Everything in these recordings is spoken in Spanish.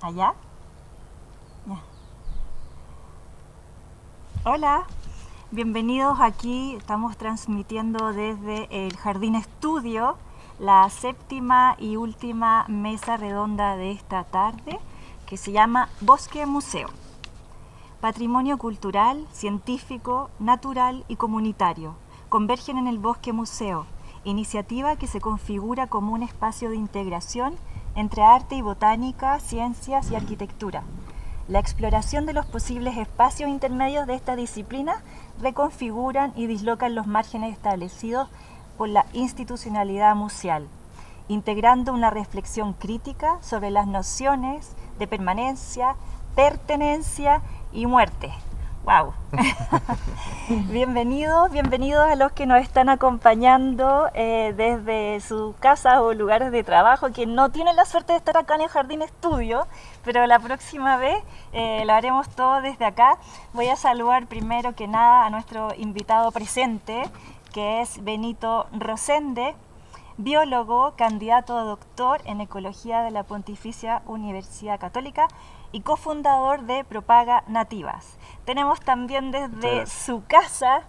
¿Allá? Ya. Hola, bienvenidos aquí. Estamos transmitiendo desde el Jardín Estudio, la séptima y última mesa redonda de esta tarde, que se llama Bosque Museo. Patrimonio cultural, científico, natural y comunitario convergen en el Bosque Museo, iniciativa que se configura como un espacio de integración entre arte y botánica, ciencias y arquitectura. La exploración de los posibles espacios intermedios de esta disciplina reconfiguran y dislocan los márgenes establecidos por la institucionalidad museal, integrando una reflexión crítica sobre las nociones de permanencia, pertenencia y muerte. ¡Wow! Bienvenidos a los que nos están acompañando desde sus casas o lugares de trabajo, que no tienen la suerte de estar acá en el Jardín Estudio, pero la próxima vez lo haremos todo desde acá. Voy a saludar primero que nada a nuestro invitado presente, que es Benito Rosende, biólogo, candidato a doctor en Ecología de la Pontificia Universidad Católica y cofundador de Propaga Nativas. Tenemos también desde su casa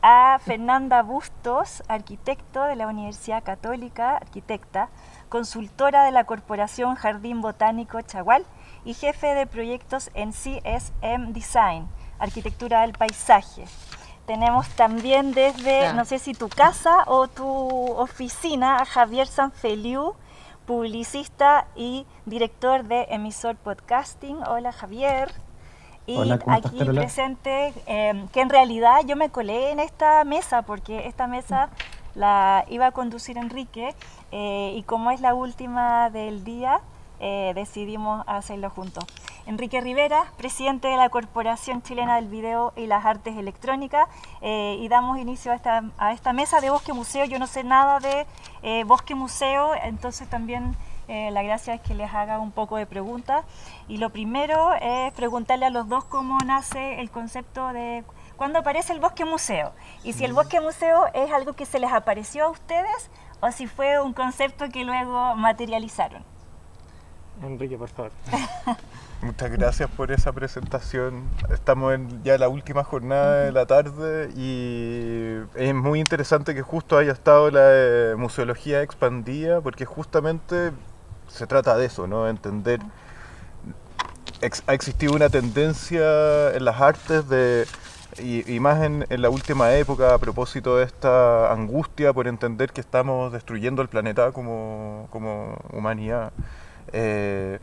a Fernanda Bustos, arquitecto de la Universidad Católica, arquitecta, consultora de la Corporación Jardín Botánico Chagual y jefe de proyectos en CSM Design, Arquitectura del Paisaje. Tenemos también desde, no sé si tu casa o tu oficina, a Javier Sanfeliu, publicista y director de Emisor Podcasting. Hola Javier. Y Hola, ¿cómo estás, aquí Carola? presente, que en realidad yo me colé en esta mesa porque esta mesa la iba a conducir Enrique y como es la última del día, decidimos hacerlo juntos. Enrique Rivera, presidente de la Corporación Chilena del Video y las Artes Electrónicas, y damos inicio a esta mesa de Bosque Museo. Yo no sé nada de Bosque Museo, entonces también la gracia es que les haga un poco de preguntas. Y lo primero es preguntarle a los dos cómo nace el concepto de cuándo aparece el Bosque Museo. Y si el Bosque Museo es algo que se les apareció a ustedes o si fue un concepto que luego materializaron. Enrique, por favor. Muchas gracias por esa presentación. Estamos en ya la última jornada de la tarde y es muy interesante que justo haya estado la museología expandida porque justamente se trata de eso, ¿no? Entender. Ha existido una tendencia en las artes y más en la última época a propósito de esta angustia por entender que estamos destruyendo el planeta como humanidad. Ha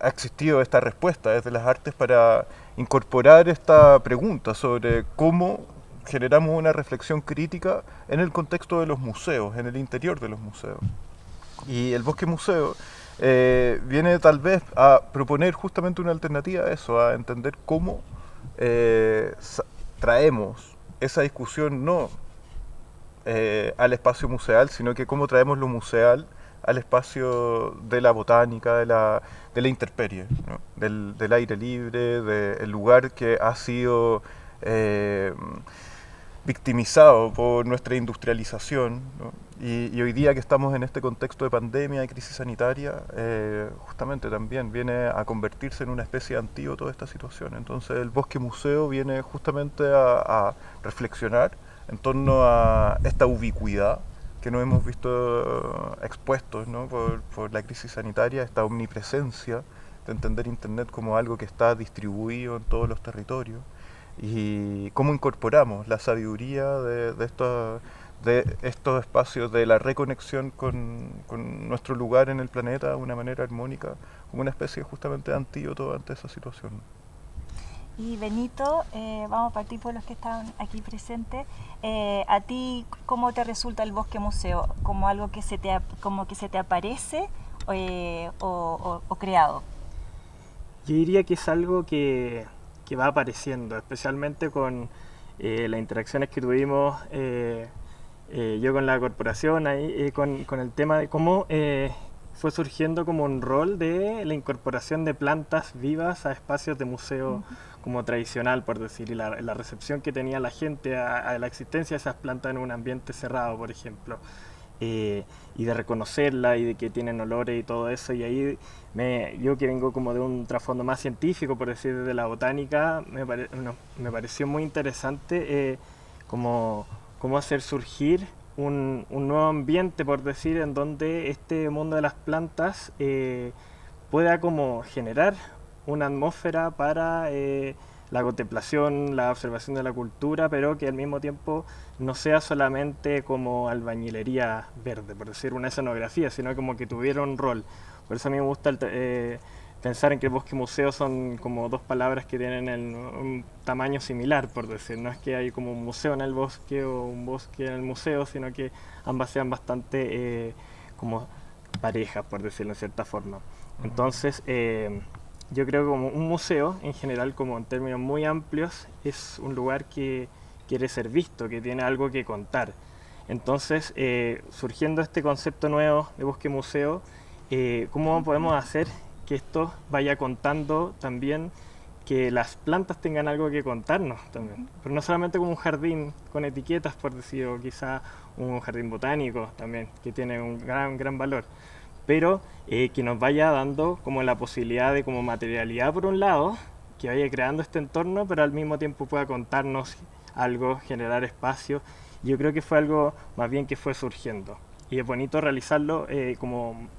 existido esta respuesta desde las artes para incorporar esta pregunta sobre cómo generamos una reflexión crítica en el contexto de los museos, en el interior de los museos. Y el Bosque Museo viene tal vez a proponer justamente una alternativa a eso, a entender cómo traemos esa discusión no al espacio museal, sino que cómo traemos lo museal al espacio de la botánica, de la intemperie, ¿no? del aire libre, del lugar que ha sido victimizado por nuestra industrialización, ¿no? Y hoy día que estamos en este contexto de pandemia y crisis sanitaria, justamente también viene a convertirse en una especie de antídoto de esta situación. Entonces el Bosque Museo viene justamente a reflexionar en torno a esta ubicuidad que nos hemos visto expuestos, ¿no? por la crisis sanitaria, esta omnipresencia de entender Internet como algo que está distribuido en todos los territorios y cómo incorporamos la sabiduría de estos espacios, de la reconexión con nuestro lugar en el planeta de una manera armónica, como una especie justamente de antídoto ante esa situación. Y Benito, vamos a partir por los que están aquí presentes. ¿A ti cómo te resulta el Bosque Museo? ¿Como algo que se te aparece o creado? Yo diría que es algo que va apareciendo, especialmente con las interacciones que tuvimos yo con la corporación, ahí, con el tema de cómo fue surgiendo como un rol de la incorporación de plantas vivas a espacios de museo como tradicional, por decir, y la recepción que tenía la gente a la existencia de esas plantas en un ambiente cerrado, por ejemplo. y de reconocerla y de que tienen olores y todo eso. Y ahí yo que vengo como de un trasfondo más científico, por decir, de la botánica, me pareció muy interesante cómo hacer surgir un nuevo ambiente, por decir, en donde este mundo de las plantas pueda como generar una atmósfera para la contemplación, la observación de la cultura, pero que al mismo tiempo no sea solamente como albañilería verde, por decir, una escenografía, sino como que tuviera un rol. Por eso a mí me gusta pensar en que el bosque museo son como dos palabras que tienen un tamaño similar, por decir. No es que hay como un museo en el bosque o un bosque en el museo, sino que ambas sean bastante como parejas, por decirlo de cierta forma. Entonces, yo creo que como un museo, en general, como en términos muy amplios, es un lugar que quiere ser visto, que tiene algo que contar. Entonces, surgiendo este concepto nuevo de bosque museo, ¿cómo podemos hacer que esto vaya contando también, que las plantas tengan algo que contarnos también? Pero no solamente como un jardín con etiquetas, por decir, o quizá un jardín botánico también, que tiene un gran valor, pero que nos vaya dando como la posibilidad de como materialidad por un lado, que vaya creando este entorno, pero al mismo tiempo pueda contarnos algo, generar espacio. Yo creo que fue algo más bien que fue surgiendo, y es bonito realizarlo como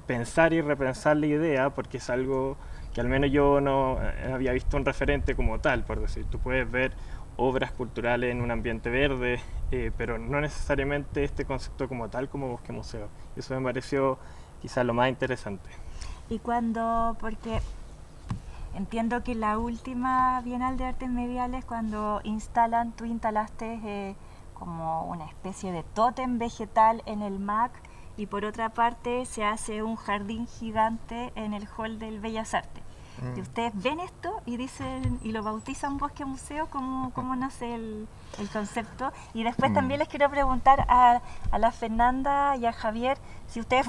pensar y repensar la idea, porque es algo que al menos yo no había visto un referente como tal, por decir. Tú puedes ver obras culturales en un ambiente verde, pero no necesariamente este concepto como tal, como bosque museo. Eso me pareció quizás lo más interesante. Y porque entiendo que la última Bienal de Artes Mediales, cuando tú instalaste como una especie de tótem vegetal en el MAC, y por otra parte se hace un jardín gigante en el hall del Bellas Artes. Y ustedes ven esto y dicen, y lo bautizan bosque museo. ¿Cómo nace el concepto? Y después también les quiero preguntar a la Fernanda y a Javier si ustedes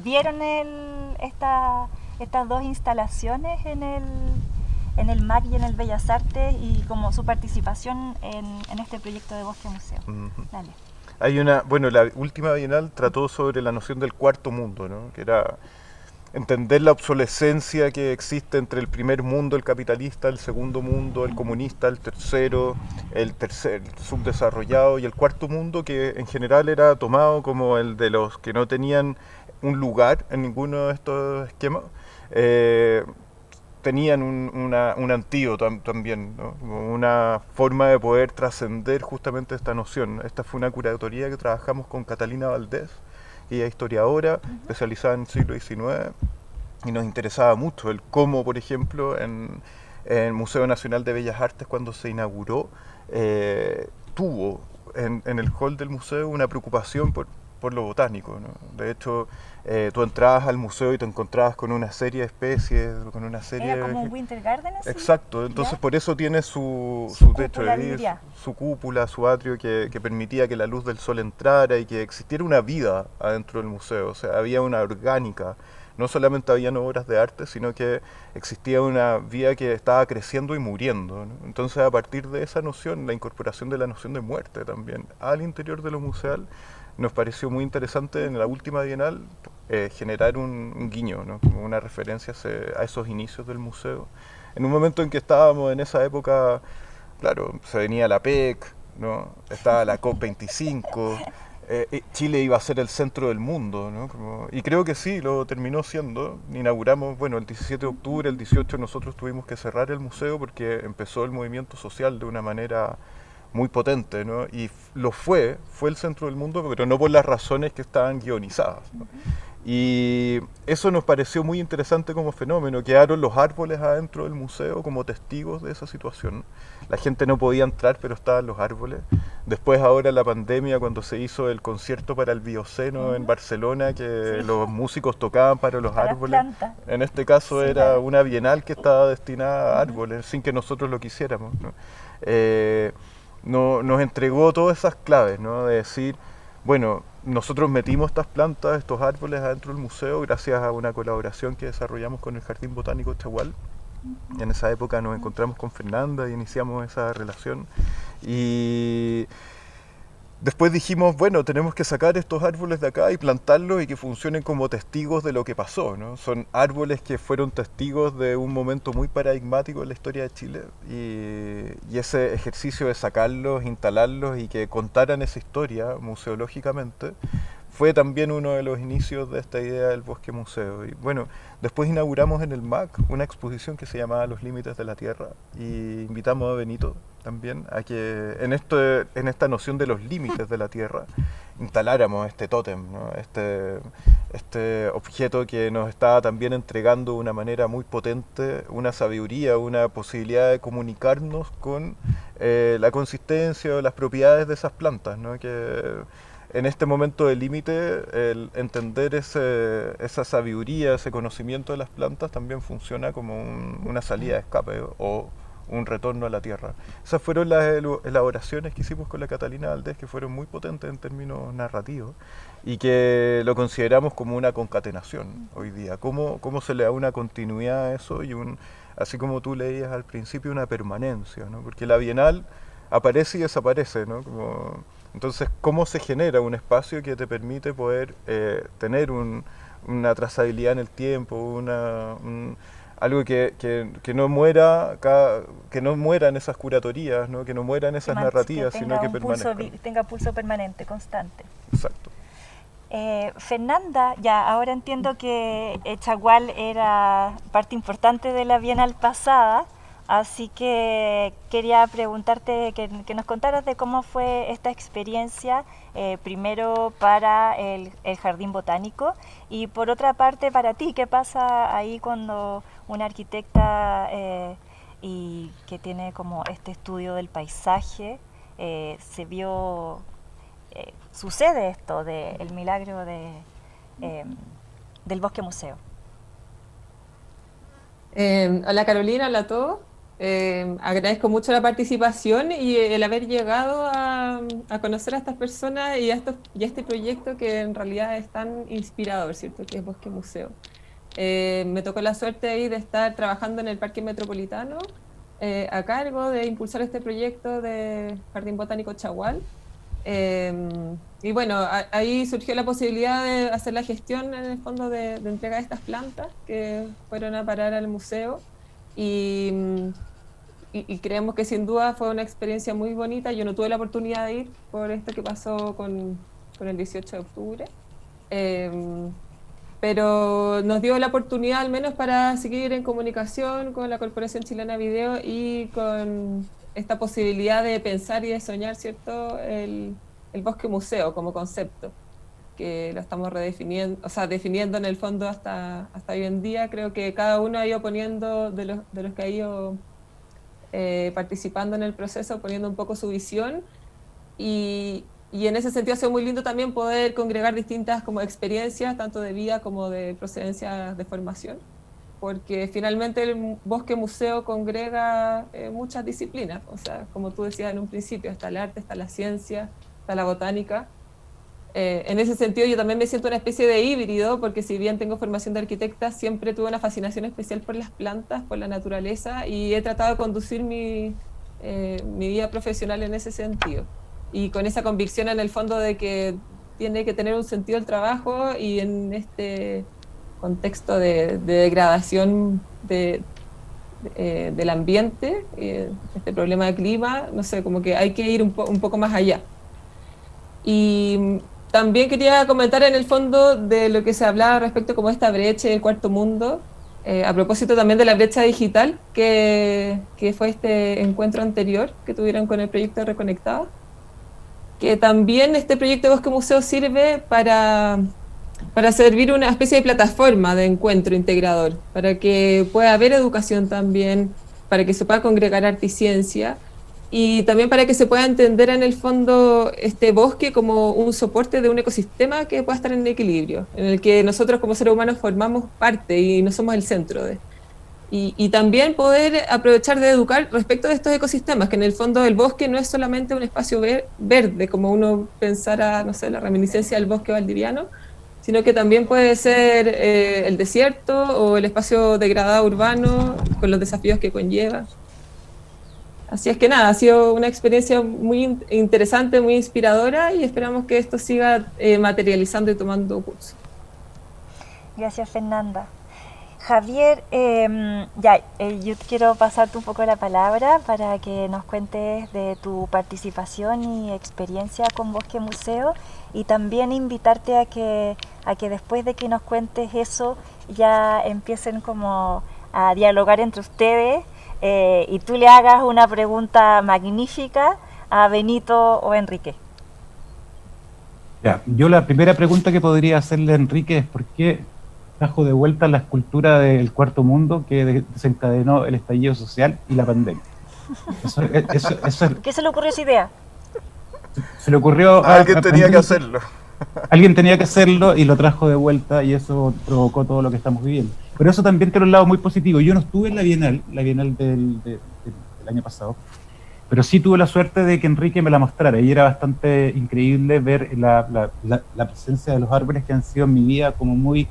vieron estas dos instalaciones en el MAC y en el Bellas Artes, y como su participación en este proyecto de bosque museo. Dale. La última Bienal trató sobre la noción del cuarto mundo, ¿no? Que era entender la obsolescencia que existe entre el primer mundo, el capitalista, el segundo mundo, el comunista, el tercer subdesarrollado, y el cuarto mundo, que en general era tomado como el de los que no tenían un lugar en ninguno de estos esquemas. Tenían un antídoto también, ¿no? Como una forma de poder trascender justamente esta noción. Esta fue una curatoría que trabajamos con Catalina Valdés, ella es historiadora, especializada en el siglo XIX, y nos interesaba mucho el cómo, por ejemplo, en el Museo Nacional de Bellas Artes, cuando se inauguró, tuvo en el hall del museo una preocupación por lo botánico, ¿no? De hecho, tú entrabas al museo y te encontrabas con una serie de especies, con una serie... ¿Era como un Winter Garden así? Exacto, entonces ¿ya? Por eso tiene su techo, su cúpula, su atrio que permitía que la luz del sol entrara y que existiera una vida adentro del museo. O sea, había una orgánica, no solamente habían obras de arte, sino que existía una vida que estaba creciendo y muriendo, ¿no? Entonces, a partir de esa noción, la incorporación de la noción de muerte también al interior de lo museal, nos pareció muy interesante en la última Bienal generar un guiño, ¿no? Como una referencia a esos inicios del museo. En un momento en que estábamos en esa época, claro, se venía la PEC, ¿no? Estaba la COP25, Chile iba a ser el centro del mundo, ¿no? Y creo que sí, lo terminó siendo. Inauguramos, el 17 de octubre, el 18 nosotros tuvimos que cerrar el museo porque empezó el movimiento social de una manera muy potente, ¿no? Y fue el centro del mundo, pero no por las razones que estaban guionizadas, ¿no? Y eso nos pareció muy interesante como fenómeno. Quedaron los árboles adentro del museo como testigos de esa situación. La gente no podía entrar, pero estaban los árboles. Después, ahora la pandemia, cuando se hizo el concierto para el Bioceno en Barcelona, que los músicos tocaban para los árboles. En este caso era una bienal que estaba destinada a árboles, sin que nosotros lo quisiéramos, ¿no? Nos entregó todas esas claves, ¿no? De decir, nosotros metimos estas plantas, estos árboles adentro del museo gracias a una colaboración que desarrollamos con el Jardín Botánico Chagual. En esa época nos encontramos con Fernanda y iniciamos esa relación. Y Después dijimos, bueno, tenemos que sacar estos árboles de acá y plantarlos y que funcionen como testigos de lo que pasó, ¿no? Son árboles que fueron testigos de un momento muy paradigmático en la historia de Chile y ese ejercicio de sacarlos, instalarlos y que contaran esa historia museológicamente fue también uno de los inicios de esta idea del bosque museo. Y bueno, después inauguramos en el MAC una exposición que se llamaba Los Límites de la Tierra y invitamos a Benito también a que en esta noción de los límites de la Tierra instaláramos este tótem, ¿no? este objeto que nos estaba también entregando de una manera muy potente una sabiduría, una posibilidad de comunicarnos con la consistencia o las propiedades de esas plantas, ¿no? Que en este momento de límite, el entender esa sabiduría, ese conocimiento de las plantas también funciona como una salida de escape o un retorno a la tierra. Esas fueron las elaboraciones que hicimos con la Catalina Valdés, que fueron muy potentes en términos narrativos y que lo consideramos como una concatenación hoy día. ¿Cómo se le da una continuidad a eso y así como tú leías al principio, una permanencia, ¿no? Porque la Bienal aparece y desaparece, ¿no? Entonces, ¿cómo se genera un espacio que te permite poder tener una trazabilidad en el tiempo, algo que no muera en esas curatorías, ¿no? Que no muera en esas narrativas, sino que permanezca. Tenga pulso permanente, constante. Exacto. Fernanda, ya ahora entiendo que Chagual era parte importante de la Bienal pasada. Así que quería preguntarte que nos contaras de cómo fue esta experiencia, primero para el Jardín Botánico y por otra parte para ti, ¿qué pasa ahí cuando una arquitecta y que tiene como este estudio del paisaje sucede esto del milagro del Bosque Museo? Hola Carolina, hola a todos. Agradezco mucho la participación y el haber llegado a conocer a estas personas y a este proyecto que en realidad es tan inspirador, ¿cierto? Que es Bosque Museo. Me tocó la suerte ahí de estar trabajando en el Parque Metropolitano a cargo de impulsar este proyecto de Jardín Botánico Chagual. Y bueno, ahí surgió la posibilidad de hacer la gestión en el fondo de entrega de estas plantas que fueron a parar al museo y creemos que sin duda fue una experiencia muy bonita. Yo no tuve la oportunidad de ir por esto que pasó con el 18 de octubre, pero nos dio la oportunidad al menos para seguir en comunicación con la Corporación Chilena Video y con esta posibilidad de pensar y de soñar, ¿cierto?, el bosque museo como concepto, que lo estamos redefiniendo, o sea, definiendo en el fondo hasta hoy en día. Creo que cada uno ha ido poniendo, de los que ha ido participando en el proceso, poniendo un poco su visión, y en ese sentido ha sido muy lindo también poder congregar distintas como experiencias, tanto de vida como de procedencia de formación, porque finalmente el bosque museo congrega muchas disciplinas, o sea, como tú decías en un principio, está el arte, está la ciencia, está la botánica. En ese sentido yo también me siento una especie de híbrido, porque si bien tengo formación de arquitecta, siempre tuve una fascinación especial por las plantas, por la naturaleza, y he tratado de conducir mi vida profesional en ese sentido. Y con esa convicción en el fondo de que tiene que tener un sentido el trabajo, y en este contexto de degradación del ambiente, este problema de clima, no sé, como que hay que ir un poco más allá. Y también quería comentar en el fondo de lo que se hablaba respecto como esta brecha del cuarto mundo, a propósito también de la brecha digital, que fue este encuentro anterior que tuvieron con el proyecto Reconectados, que también este proyecto de Bosque Museo sirve para servir una especie de plataforma de encuentro integrador, para que pueda haber educación también, para que se pueda congregar arte y ciencia, y también para que se pueda entender en el fondo este bosque como un soporte de un ecosistema que pueda estar en equilibrio, en el que nosotros como seres humanos formamos parte y no somos el centro de. Y también poder aprovechar de educar respecto de estos ecosistemas, que en el fondo el bosque no es solamente un espacio verde, como uno pensara, no sé, la reminiscencia del bosque valdiviano, sino que también puede ser el desierto o el espacio degradado urbano, con los desafíos que conlleva. Así es que nada, ha sido una experiencia muy interesante, muy inspiradora y esperamos que esto siga materializando y tomando curso. Gracias, Fernanda. Javier, yo quiero pasarte un poco la palabra para que nos cuentes de tu participación y experiencia con Bosque Museo y también invitarte a que después de que nos cuentes eso ya empiecen como a dialogar entre ustedes y tú le hagas una pregunta magnífica a Benito o Enrique. Ya, yo la primera pregunta que podría hacerle a Enrique es ¿por qué trajo de vuelta la escultura del Cuarto Mundo que desencadenó el estallido social y la pandemia? ¿Qué se le ocurrió esa idea? Se le ocurrió alguien tenía que hacerlo. Alguien tenía que hacerlo y lo trajo de vuelta y eso provocó todo lo que estamos viviendo. Pero eso también tiene un lado muy positivo. Yo no estuve en la Bienal del año pasado, pero sí tuve la suerte de que Enrique me la mostrara y era bastante increíble ver la presencia de los árboles que han sido en mi vida como muy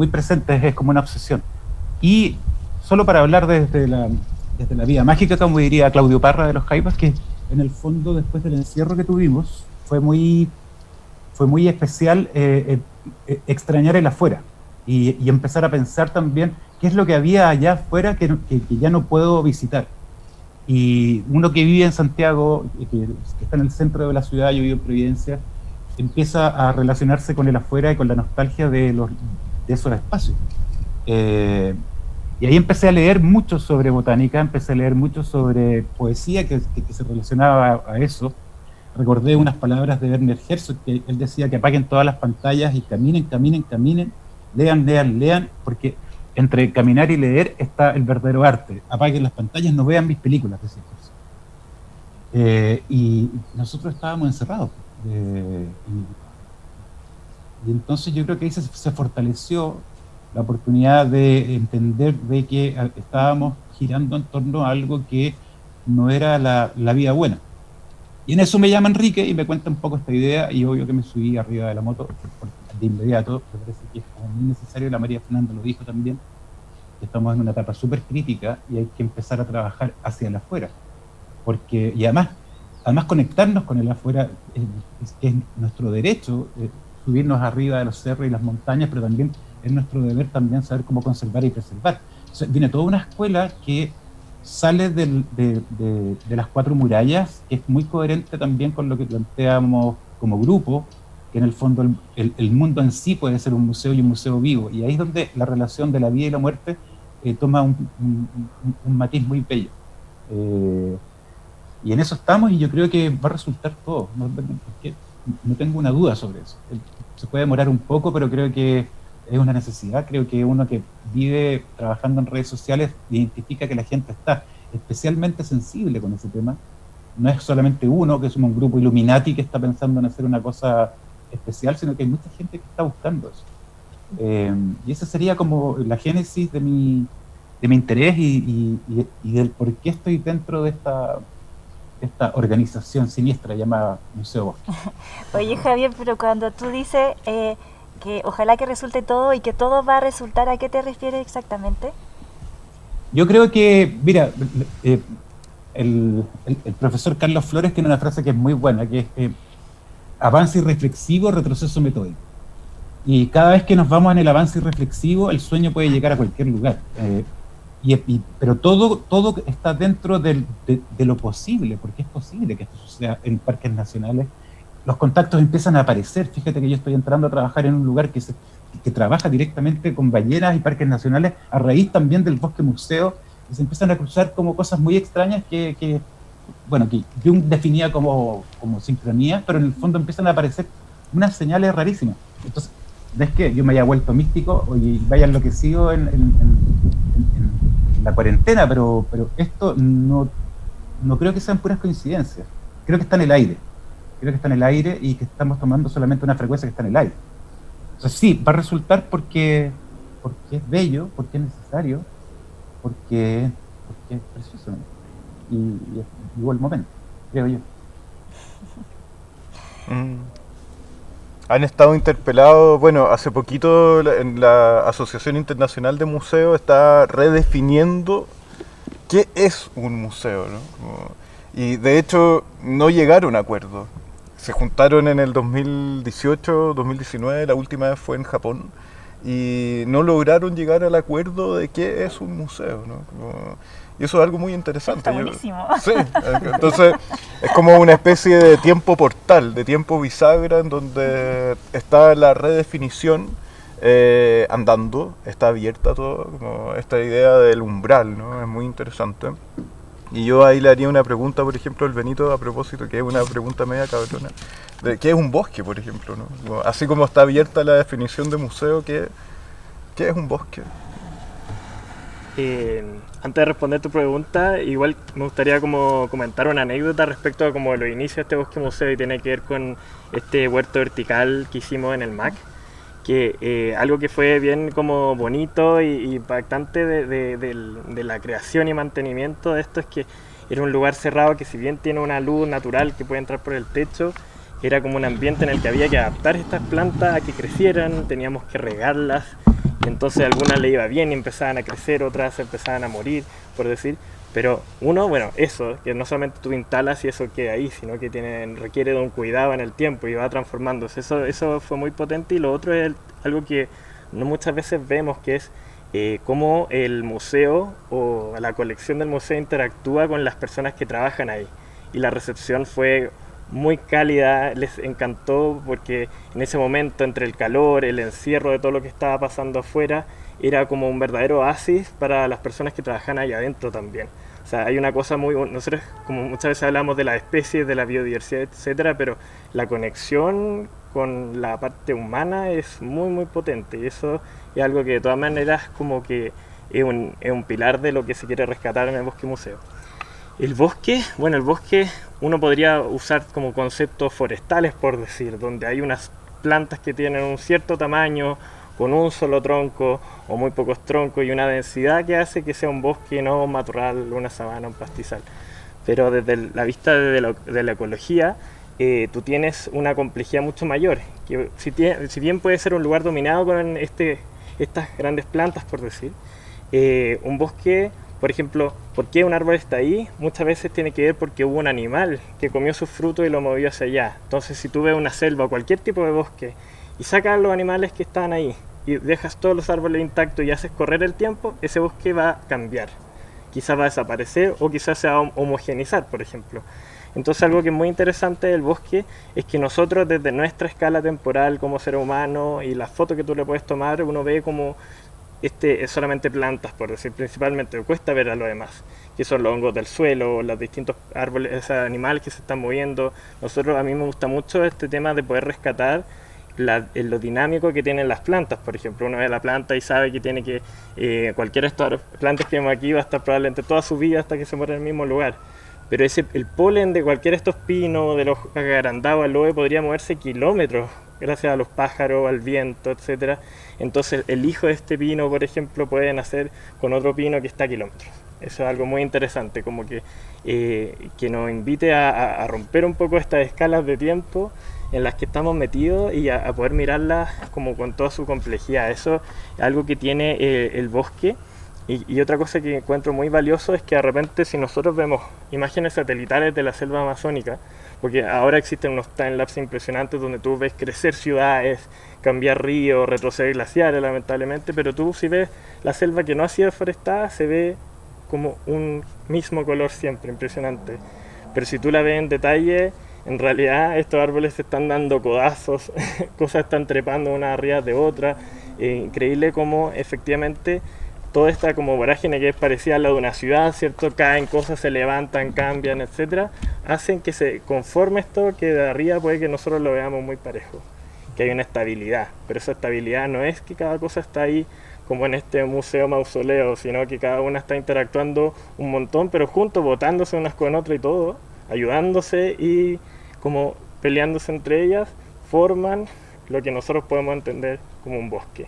presentes, es como una obsesión. Y solo para hablar desde la vida mágica, como diría Claudio Parra de los Jaivas, que en el fondo después del encierro que tuvimos fue muy especial extrañar el afuera y empezar a pensar también qué es lo que había allá afuera que ya no puedo visitar. Y uno que vive en Santiago, que está en el centro de la ciudad, yo vivo en Providencia, empieza a relacionarse con el afuera y con la nostalgia de esos espacios. Y ahí empecé a leer mucho sobre botánica, empecé a leer mucho sobre poesía que se relacionaba a eso. Recordé unas palabras de Werner Herzog, que él decía que apaguen todas las pantallas y caminen, lean, porque entre caminar y leer está el verdadero arte. Apaguen las pantallas, no vean mis películas, decía Herzog. Y nosotros estábamos encerrados. Y entonces yo creo que ahí se fortaleció la oportunidad de entender de que estábamos girando en torno a algo que no era la vida buena. Y en eso me llama Enrique y me cuenta un poco esta idea y obvio que me subí arriba de la moto de inmediato. Me parece que es como muy necesario, la María Fernanda lo dijo también, que estamos en una etapa súper crítica y hay que empezar a trabajar hacia el afuera. Y además conectarnos con el afuera es nuestro derecho, subirnos arriba de los cerros y las montañas, pero también es nuestro deber también saber cómo conservar y preservar. O sea, viene toda una escuela que sale de las 4 murallas, que es muy coherente también con lo que planteamos como grupo, que en el fondo el mundo en sí puede ser un museo y un museo vivo, y ahí es donde la relación de la vida y la muerte toma un matiz muy bello. Y en eso estamos y yo creo que va a resultar todo, no tengo una duda sobre eso. Se puede demorar un poco, pero creo que es una necesidad. Creo que uno que vive trabajando en redes sociales identifica que la gente está especialmente sensible con ese tema. No es solamente uno, que somos un grupo Illuminati que está pensando en hacer una cosa especial, sino que hay mucha gente que está buscando eso. Y esa sería como la génesis de mi interés y del por qué estoy dentro de esta organización siniestra llamada Museo Bosque. Oye, Javier, pero cuando tú dices que ojalá que resulte todo y que todo va a resultar, ¿a qué te refieres exactamente? Yo creo que, mira, el profesor Carlos Flores tiene una frase que es muy buena, que es avance irreflexivo, retroceso metódico. Y cada vez que nos vamos en el avance irreflexivo, el sueño puede llegar a cualquier lugar. Pero todo está dentro de lo posible, porque es posible que esto suceda en parques nacionales. Los contactos empiezan a aparecer. Fíjate que yo estoy entrando a trabajar en un lugar que trabaja directamente con ballenas y parques nacionales a raíz también del Bosque Museo, y se empiezan a cruzar como cosas muy extrañas que Jung definía como sincronía, pero en el fondo empiezan a aparecer unas señales rarísimas. Entonces, no es que yo me haya vuelto místico y vaya enloquecido en la cuarentena, pero esto no creo que sean puras coincidencias. Creo que está en el aire. Creo que está en el aire y que estamos tomando solamente una frecuencia que está en el aire. O sea, sí, va a resultar porque es bello, porque es necesario, porque es precioso. Y llegó el momento, creo yo. Han estado interpelados, bueno, hace poquito en la Asociación Internacional de Museos está redefiniendo qué es un museo, ¿no? Y de hecho no llegaron a acuerdo. Se juntaron en el 2018, 2019, la última vez fue en Japón, y no lograron llegar al acuerdo de qué es un museo, ¿no? Y eso es algo muy interesante. Está buenísimo. Sí, entonces es como una especie de tiempo portal, de tiempo bisagra, en donde está la redefinición andando, está abierta todo, como esta idea del umbral, ¿no? Es muy interesante. Y yo ahí le haría una pregunta, por ejemplo, al Benito, a propósito, que es una pregunta media cabrona, de qué es un bosque, por ejemplo, ¿no? Así como está abierta la definición de museo, ¿qué es un bosque? Antes de responder tu pregunta, igual me gustaría como comentar una anécdota respecto a como los inicios de este bosque museo, y tiene que ver con este huerto vertical que hicimos en el MAC, que algo que fue bien como bonito y impactante de la creación y mantenimiento de esto es que era un lugar cerrado que, si bien tiene una luz natural que puede entrar por el techo, era como un ambiente en el que había que adaptar estas plantas a que crecieran, teníamos que regarlas, y entonces algunas le iba bien y empezaban a crecer, otras empezaban a morir, por decir. Pero eso, que no solamente tú instalas y eso queda ahí, sino que requiere de un cuidado en el tiempo y va transformándose. Eso fue muy potente. Y lo otro es algo que no muchas veces vemos, que es cómo el museo o la colección del museo interactúa con las personas que trabajan ahí. Y la recepción fue muy cálida, les encantó, porque en ese momento, entre el calor, el encierro de todo lo que estaba pasando afuera, era como un verdadero oasis para las personas que trabajan ahí adentro también. O sea, hay una cosa nosotros como muchas veces hablamos de las especies, de la biodiversidad, etcétera, pero la conexión con la parte humana es muy muy potente, y eso es algo que de todas maneras como que es un pilar de lo que se quiere rescatar en el bosque museo. El bosque uno podría usar como conceptos forestales, por decir, donde hay unas plantas que tienen un cierto tamaño, con un solo tronco o muy pocos troncos, y una densidad que hace que sea un bosque, no un matorral, una sabana, un pastizal. Pero desde la vista de la ecología, tú tienes una complejidad mucho mayor, que si bien puede ser un lugar dominado con estas grandes plantas, por decir, un bosque, por ejemplo, ¿por qué un árbol está ahí? Muchas veces tiene que ver porque hubo un animal que comió sus frutos y lo movió hacia allá. Entonces, si tú ves una selva o cualquier tipo de bosque y sacas los animales que están ahí y dejas todos los árboles intactos y haces correr el tiempo, ese bosque va a cambiar. Quizás va a desaparecer o quizás se va a homogeneizar, por ejemplo. Entonces, algo que es muy interesante del bosque es que nosotros, desde nuestra escala temporal como ser humano y las fotos que tú le puedes tomar, uno ve como es solamente plantas, por decir, principalmente. Cuesta ver a lo demás, que son los hongos del suelo, los distintos árboles, esos animales que se están moviendo. A mí me gusta mucho este tema de poder rescatar lo dinámico que tienen las plantas. Por ejemplo, uno ve la planta y sabe que tiene que cualquiera de estas plantas que vemos aquí va a estar probablemente toda su vida hasta que se muera en el mismo lugar. Pero el polen de cualquiera de estos pinos, de los agarandados, aloe, podría moverse kilómetros gracias a los pájaros, al viento, etcétera. Entonces el hijo de este pino, por ejemplo, puede nacer con otro pino que está a kilómetros. Eso es algo muy interesante, como que nos invite a romper un poco estas escalas de tiempo en las que estamos metidos y a poder mirarlas como con toda su complejidad. Eso es algo que tiene el bosque. Y otra cosa que encuentro muy valioso es que de repente, si nosotros vemos imágenes satelitales de la selva amazónica, porque ahora existen unos timelapse impresionantes donde tú ves crecer ciudades, cambiar ríos, retroceder glaciares, lamentablemente, pero tú, si ves la selva que no ha sido deforestada, se ve como un mismo color siempre, impresionante. Pero si tú la ves en detalle, en realidad estos árboles se están dando codazos, cosas están trepando una arriba de otra. Increíble cómo efectivamente toda esta como vorágine que es parecida a la de una ciudad, ¿cierto? Caen cosas, se levantan, cambian, etcétera, hacen que se conforme esto, que de arriba puede que nosotros lo veamos muy parejo, que hay una estabilidad, pero esa estabilidad no es que cada cosa está ahí como en este museo mausoleo, sino que cada una está interactuando un montón, pero juntos, botándose unas con otras y todo, ayudándose y como peleándose entre ellas, forman lo que nosotros podemos entender como un bosque.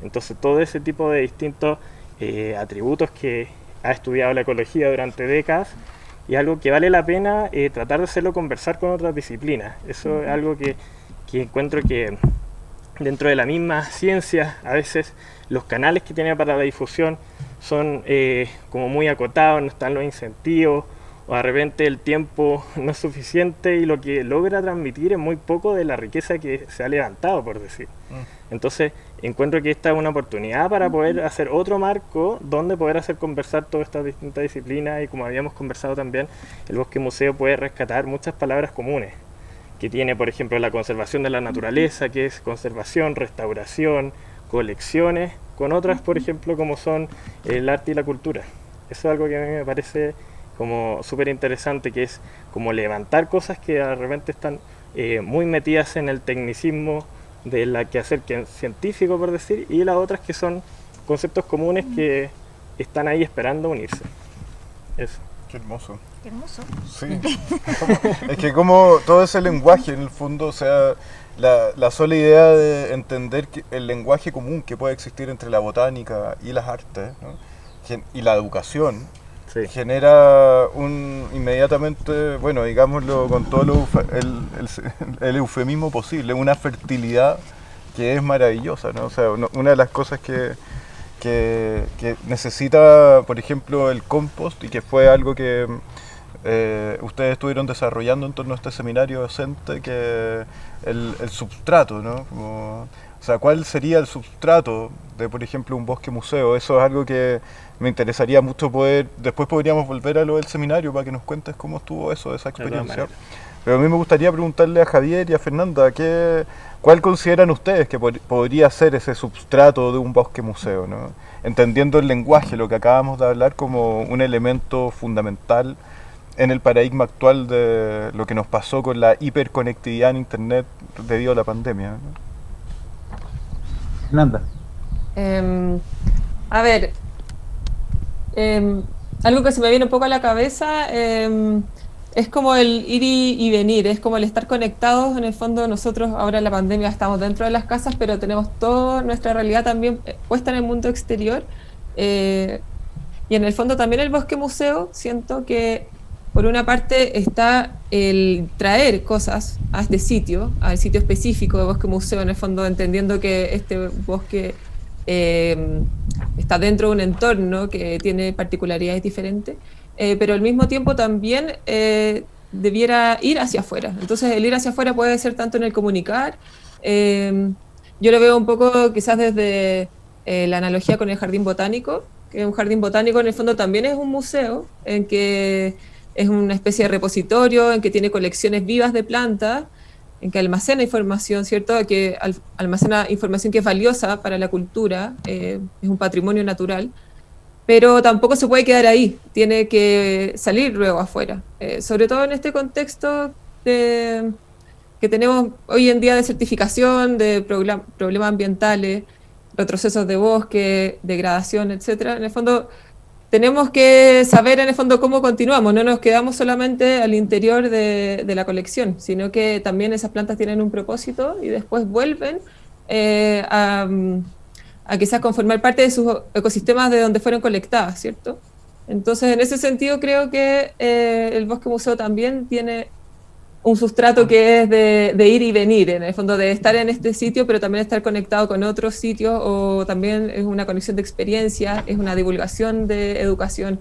Entonces todo ese tipo de distintos atributos que ha estudiado la ecología durante décadas, y algo que vale la pena tratar de hacerlo conversar con otras disciplinas. Eso es algo que encuentro que dentro de la misma ciencia, a veces los canales que tiene para la difusión son como muy acotados, no están los incentivos, o de repente el tiempo no es suficiente y lo que logra transmitir es muy poco de la riqueza que se ha levantado, por decir. Entonces encuentro que esta es una oportunidad para poder hacer otro marco donde poder hacer conversar todas estas distintas disciplinas, y como habíamos conversado también, el Bosque Museo puede rescatar muchas palabras comunes que tiene, por ejemplo, la conservación de la naturaleza, que es conservación, restauración, colecciones, con otras, por ejemplo, como son el arte y la cultura. Eso es algo que a mí me parece como súper interesante, que es como levantar cosas que de repente están muy metidas en el tecnicismo de la quehacer científico, por decir, y las otras que son conceptos comunes que están ahí esperando unirse. Eso. Qué hermoso. Qué hermoso. Sí. Es que como todo ese lenguaje, en el fondo, o sea, la sola idea de entender que el lenguaje común que puede existir entre la botánica y las artes, ¿no? Y la educación, Sí. genera inmediatamente, bueno, digámoslo con todo el eufemismo posible, una fertilidad que es maravillosa, ¿no? O sea, una de las cosas que necesita, por ejemplo, el compost, y que fue algo que ustedes estuvieron desarrollando en torno a este seminario docente, que el substrato, ¿no? O sea, ¿cuál sería el substrato de, por ejemplo, un bosque museo? Eso es algo que me interesaría mucho poder... Después podríamos volver a lo del seminario para que nos cuentes cómo estuvo eso, esa experiencia. Pero a mí me gustaría preguntarle a Javier y a Fernanda, ¿cuál consideran ustedes que podría ser ese substrato de un bosque museo, ¿no? Entendiendo el lenguaje, lo que acabamos de hablar, como un elemento fundamental en el paradigma actual de lo que nos pasó con la hiperconectividad en Internet debido a la pandemia, ¿no? Fernanda. A ver, algo que se me viene un poco a la cabeza es como el ir y venir, es como el estar conectados. En el fondo, nosotros ahora en la pandemia estamos dentro de las casas, pero tenemos toda nuestra realidad también puesta en el mundo exterior. Y en el fondo también el bosque museo, siento que por una parte está el traer cosas a este sitio, al sitio específico de bosque museo, en el fondo entendiendo que este bosque está dentro de un entorno que tiene particularidades diferentes, pero al mismo tiempo también debiera ir hacia afuera. Entonces el ir hacia afuera puede ser tanto en el comunicar, yo lo veo un poco quizás desde la analogía con el jardín botánico, que un jardín botánico en el fondo también es un museo, en que es una especie de repositorio, en que tiene colecciones vivas de plantas, en que almacena información, ¿cierto? Que almacena información que es valiosa para la cultura, es un patrimonio natural, pero tampoco se puede quedar ahí, tiene que salir luego afuera. Sobre todo en este contexto que tenemos hoy en día de certificación, de problemas ambientales, retrocesos de bosque, degradación, etcétera. En el fondo tenemos que saber en el fondo cómo continuamos, no nos quedamos solamente al interior de la colección, sino que también esas plantas tienen un propósito y después vuelven a quizás conformar parte de sus ecosistemas de donde fueron colectadas, ¿cierto? Entonces, en ese sentido creo que el bosque museo también tiene un sustrato que es de ir y venir, en el fondo de estar en este sitio, pero también estar conectado con otros sitios, o también es una conexión de experiencia, es una divulgación de educación,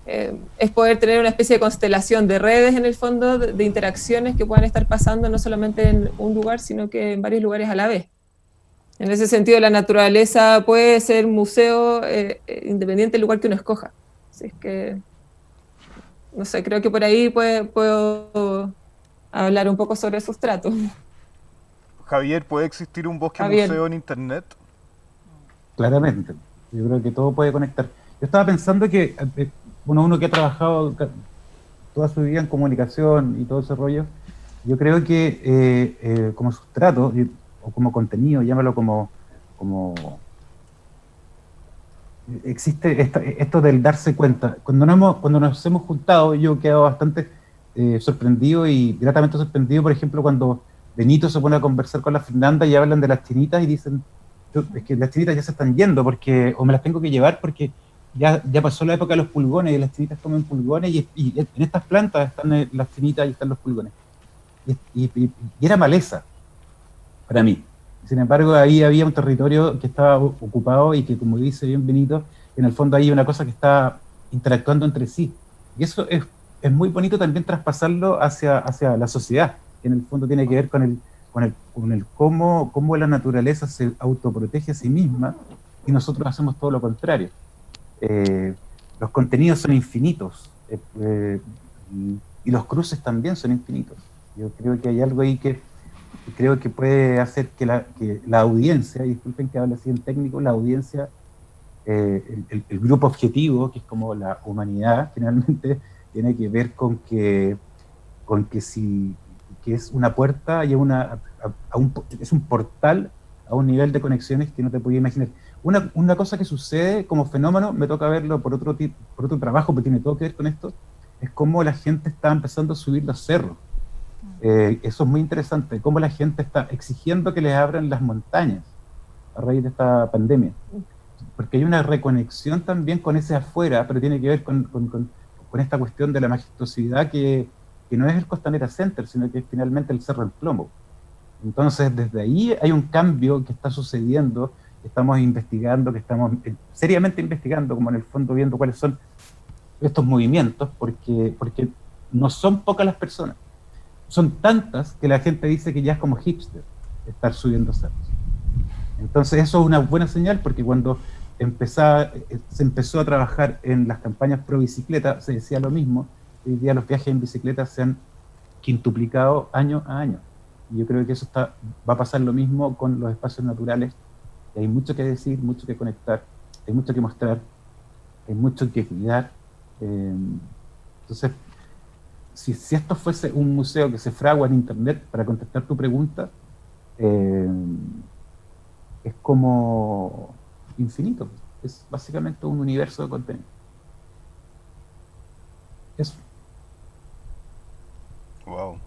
es poder tener una especie de constelación de redes en el fondo, de interacciones que puedan estar pasando no solamente en un lugar, sino que en varios lugares a la vez. En ese sentido, la naturaleza puede ser museo independiente del lugar que uno escoja. Así es que, no sé, creo que por ahí puedo hablar un poco sobre el sustrato. Javier, ¿puede existir un bosque Javier. museo en Internet? Claramente. Yo creo que todo puede conectar. Yo estaba pensando que uno que ha trabajado toda su vida en comunicación y todo ese rollo, yo creo que como sustrato o como contenido, llámalo como existe esto del darse cuenta. Cuando nos hemos juntado, yo he quedado bastante sorprendido y gratamente sorprendido, por ejemplo, cuando Benito se pone a conversar con la Fernanda y hablan de las chinitas y dicen, es que las chinitas ya se están yendo, o me las tengo que llevar porque ya pasó la época de los pulgones y las chinitas comen pulgones y en estas plantas están las chinitas y están los pulgones. Y era maleza para mí. Sin embargo, ahí había un territorio que estaba ocupado y que, como dice bien Benito, En el fondo hay una cosa que está interactuando entre sí. Y eso es muy bonito también traspasarlo hacia la sociedad, que en el fondo tiene que ver con el cómo la naturaleza se autoprotege a sí misma y nosotros hacemos todo lo contrario. Los contenidos son infinitos y los cruces también son infinitos. Yo creo que hay algo ahí que creo que puede hacer que la audiencia, y disculpen que hable así en técnico, la audiencia, el grupo objetivo, que es como la humanidad, finalmente tiene que ver con que es una puerta y es un portal a un nivel de conexiones que no te podías imaginar. Una cosa que sucede como fenómeno, me toca verlo por otro trabajo, porque tiene todo que ver con esto, es cómo la gente está empezando a subir los cerros. Eso es muy interesante, cómo la gente está exigiendo que les abran las montañas a raíz de esta pandemia. Porque hay una reconexión también con ese afuera, pero tiene que ver con esta cuestión de la majestuosidad que no es el Costanera Center, sino que es finalmente el Cerro del Plomo. Entonces, desde ahí hay un cambio que está sucediendo, que estamos investigando, que estamos seriamente investigando, como en el fondo viendo cuáles son estos movimientos, porque no son pocas las personas. Son tantas que la gente dice que ya es como hipster estar subiendo cerros. Entonces eso es una buena señal, porque cuando se empezó a trabajar en las campañas pro bicicleta, se decía lo mismo. Hoy día los viajes en bicicleta se han quintuplicado año a año. Y yo creo que eso va a pasar lo mismo con los espacios naturales. Y hay mucho que decir, mucho que conectar, hay mucho que mostrar, hay mucho que cuidar. Entonces, si esto fuese un museo que se fragua en internet, para contestar tu pregunta, es como infinito. Es básicamente un universo de contenido. Eso. Wow.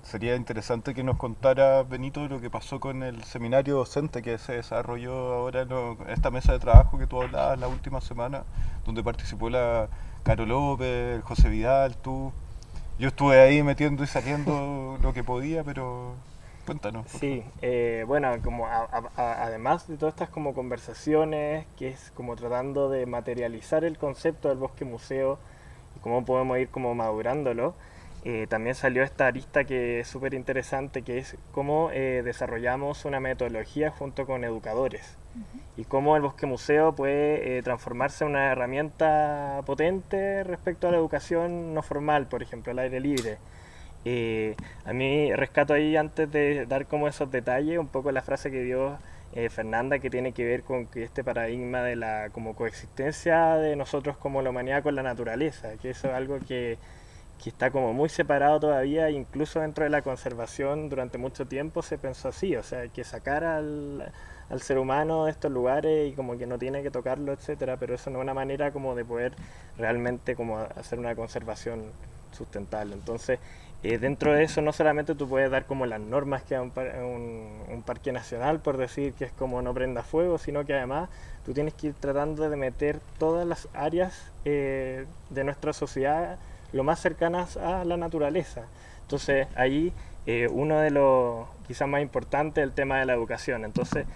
Sería interesante que nos contara, Benito, lo que pasó con el seminario docente que se desarrolló ahora esta mesa de trabajo que tú hablabas la última semana, donde participó la Caro López, el José Vidal, tú. Yo estuve ahí metiendo y saliendo lo que podía, pero cuéntanos. Sí, bueno, como además de todas estas como conversaciones, que es como tratando de materializar el concepto del bosque museo y cómo podemos ir como madurándolo, también salió esta arista que es súper interesante, que es cómo desarrollamos una metodología junto con educadores y cómo el bosque museo puede transformarse en una herramienta potente respecto a la educación no formal, por ejemplo, al aire libre. A mí rescato ahí, antes de dar como esos detalles, un poco la frase que dio Fernanda, que tiene que ver con que este paradigma de la como coexistencia de nosotros como la humanidad con la naturaleza, que eso es algo que está como muy separado todavía, incluso dentro de la conservación durante mucho tiempo se pensó así, o sea, hay que sacar al ser humano de estos lugares y como que no tiene que tocarlo, etcétera, pero eso no es una manera como de poder realmente como hacer una conservación sustentable. Entonces, dentro de eso no solamente tú puedes dar como las normas que da un parque nacional, por decir que es como no prenda fuego, sino que además tú tienes que ir tratando de meter todas las áreas de nuestra sociedad lo más cercanas a la naturaleza. Entonces ahí uno de los quizás más importantes es el tema de la educación. Entonces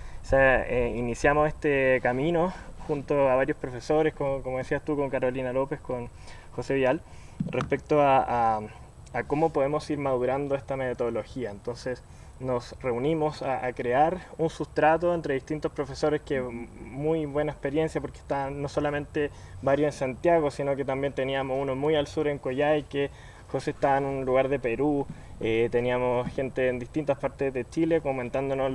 iniciamos este camino junto a varios profesores, como decías tú, con Carolina López, con José Vial, respecto a cómo podemos ir madurando esta metodología. Entonces nos reunimos a crear un sustrato entre distintos profesores que muy buena experiencia, porque están no solamente varios en Santiago, sino que también teníamos uno muy al sur en Coyhaique, José estaba en un lugar de Perú, teníamos gente en distintas partes de Chile comentándonos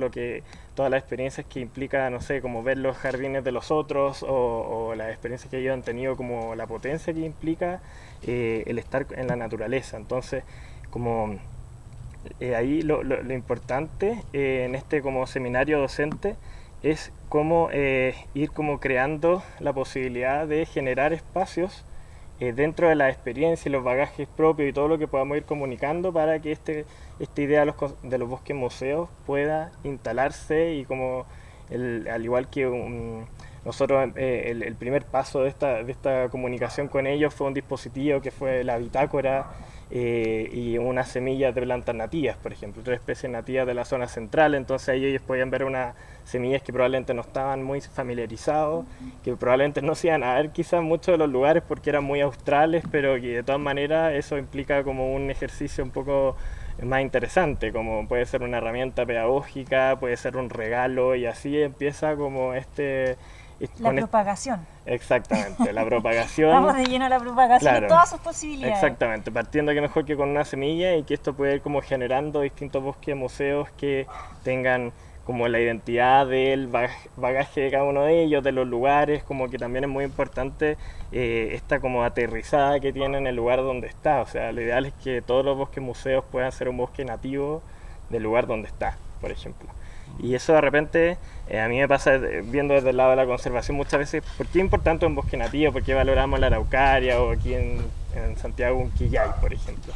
todas las experiencias que implica, no sé, como ver los jardines de los otros o las experiencias que ellos han tenido, como la potencia que implica el estar en la naturaleza. Entonces, como ahí lo importante en este como seminario docente es cómo ir como creando la posibilidad de generar espacios dentro de la experiencia y los bagajes propios y todo lo que podamos ir comunicando para que esta idea de los bosques museos pueda instalarse, y como al igual que nosotros el primer paso de esta comunicación con ellos fue un dispositivo que fue la bitácora, y unas semillas de plantas nativas, por ejemplo, 3 especies nativas de la zona central. Entonces ahí ellos podían ver unas semillas que probablemente no estaban muy familiarizados, que probablemente no se iban a ver quizás muchos de los lugares porque eran muy australes, pero que de todas maneras eso implica como un ejercicio un poco más interesante, como puede ser una herramienta pedagógica, puede ser un regalo, y así empieza como la propagación. Exactamente, la propagación. Vamos de lleno a la propagación, Claro, y todas sus posibilidades. exactamente, partiendo que mejor que con una semilla, y que esto puede ir como generando distintos bosques, museos que tengan como la identidad del bagaje de cada uno de ellos, de los lugares, como que también es muy importante esta como aterrizada que tiene en el lugar donde está. O sea, lo ideal es que todos los bosques museos puedan ser un bosque nativo del lugar donde está, por ejemplo. Y eso de repente a mí me pasa viendo desde el lado de la conservación muchas veces, ¿por qué es importante un bosque nativo? ¿Por qué valoramos la araucaria o aquí en Santiago un quillay, por ejemplo?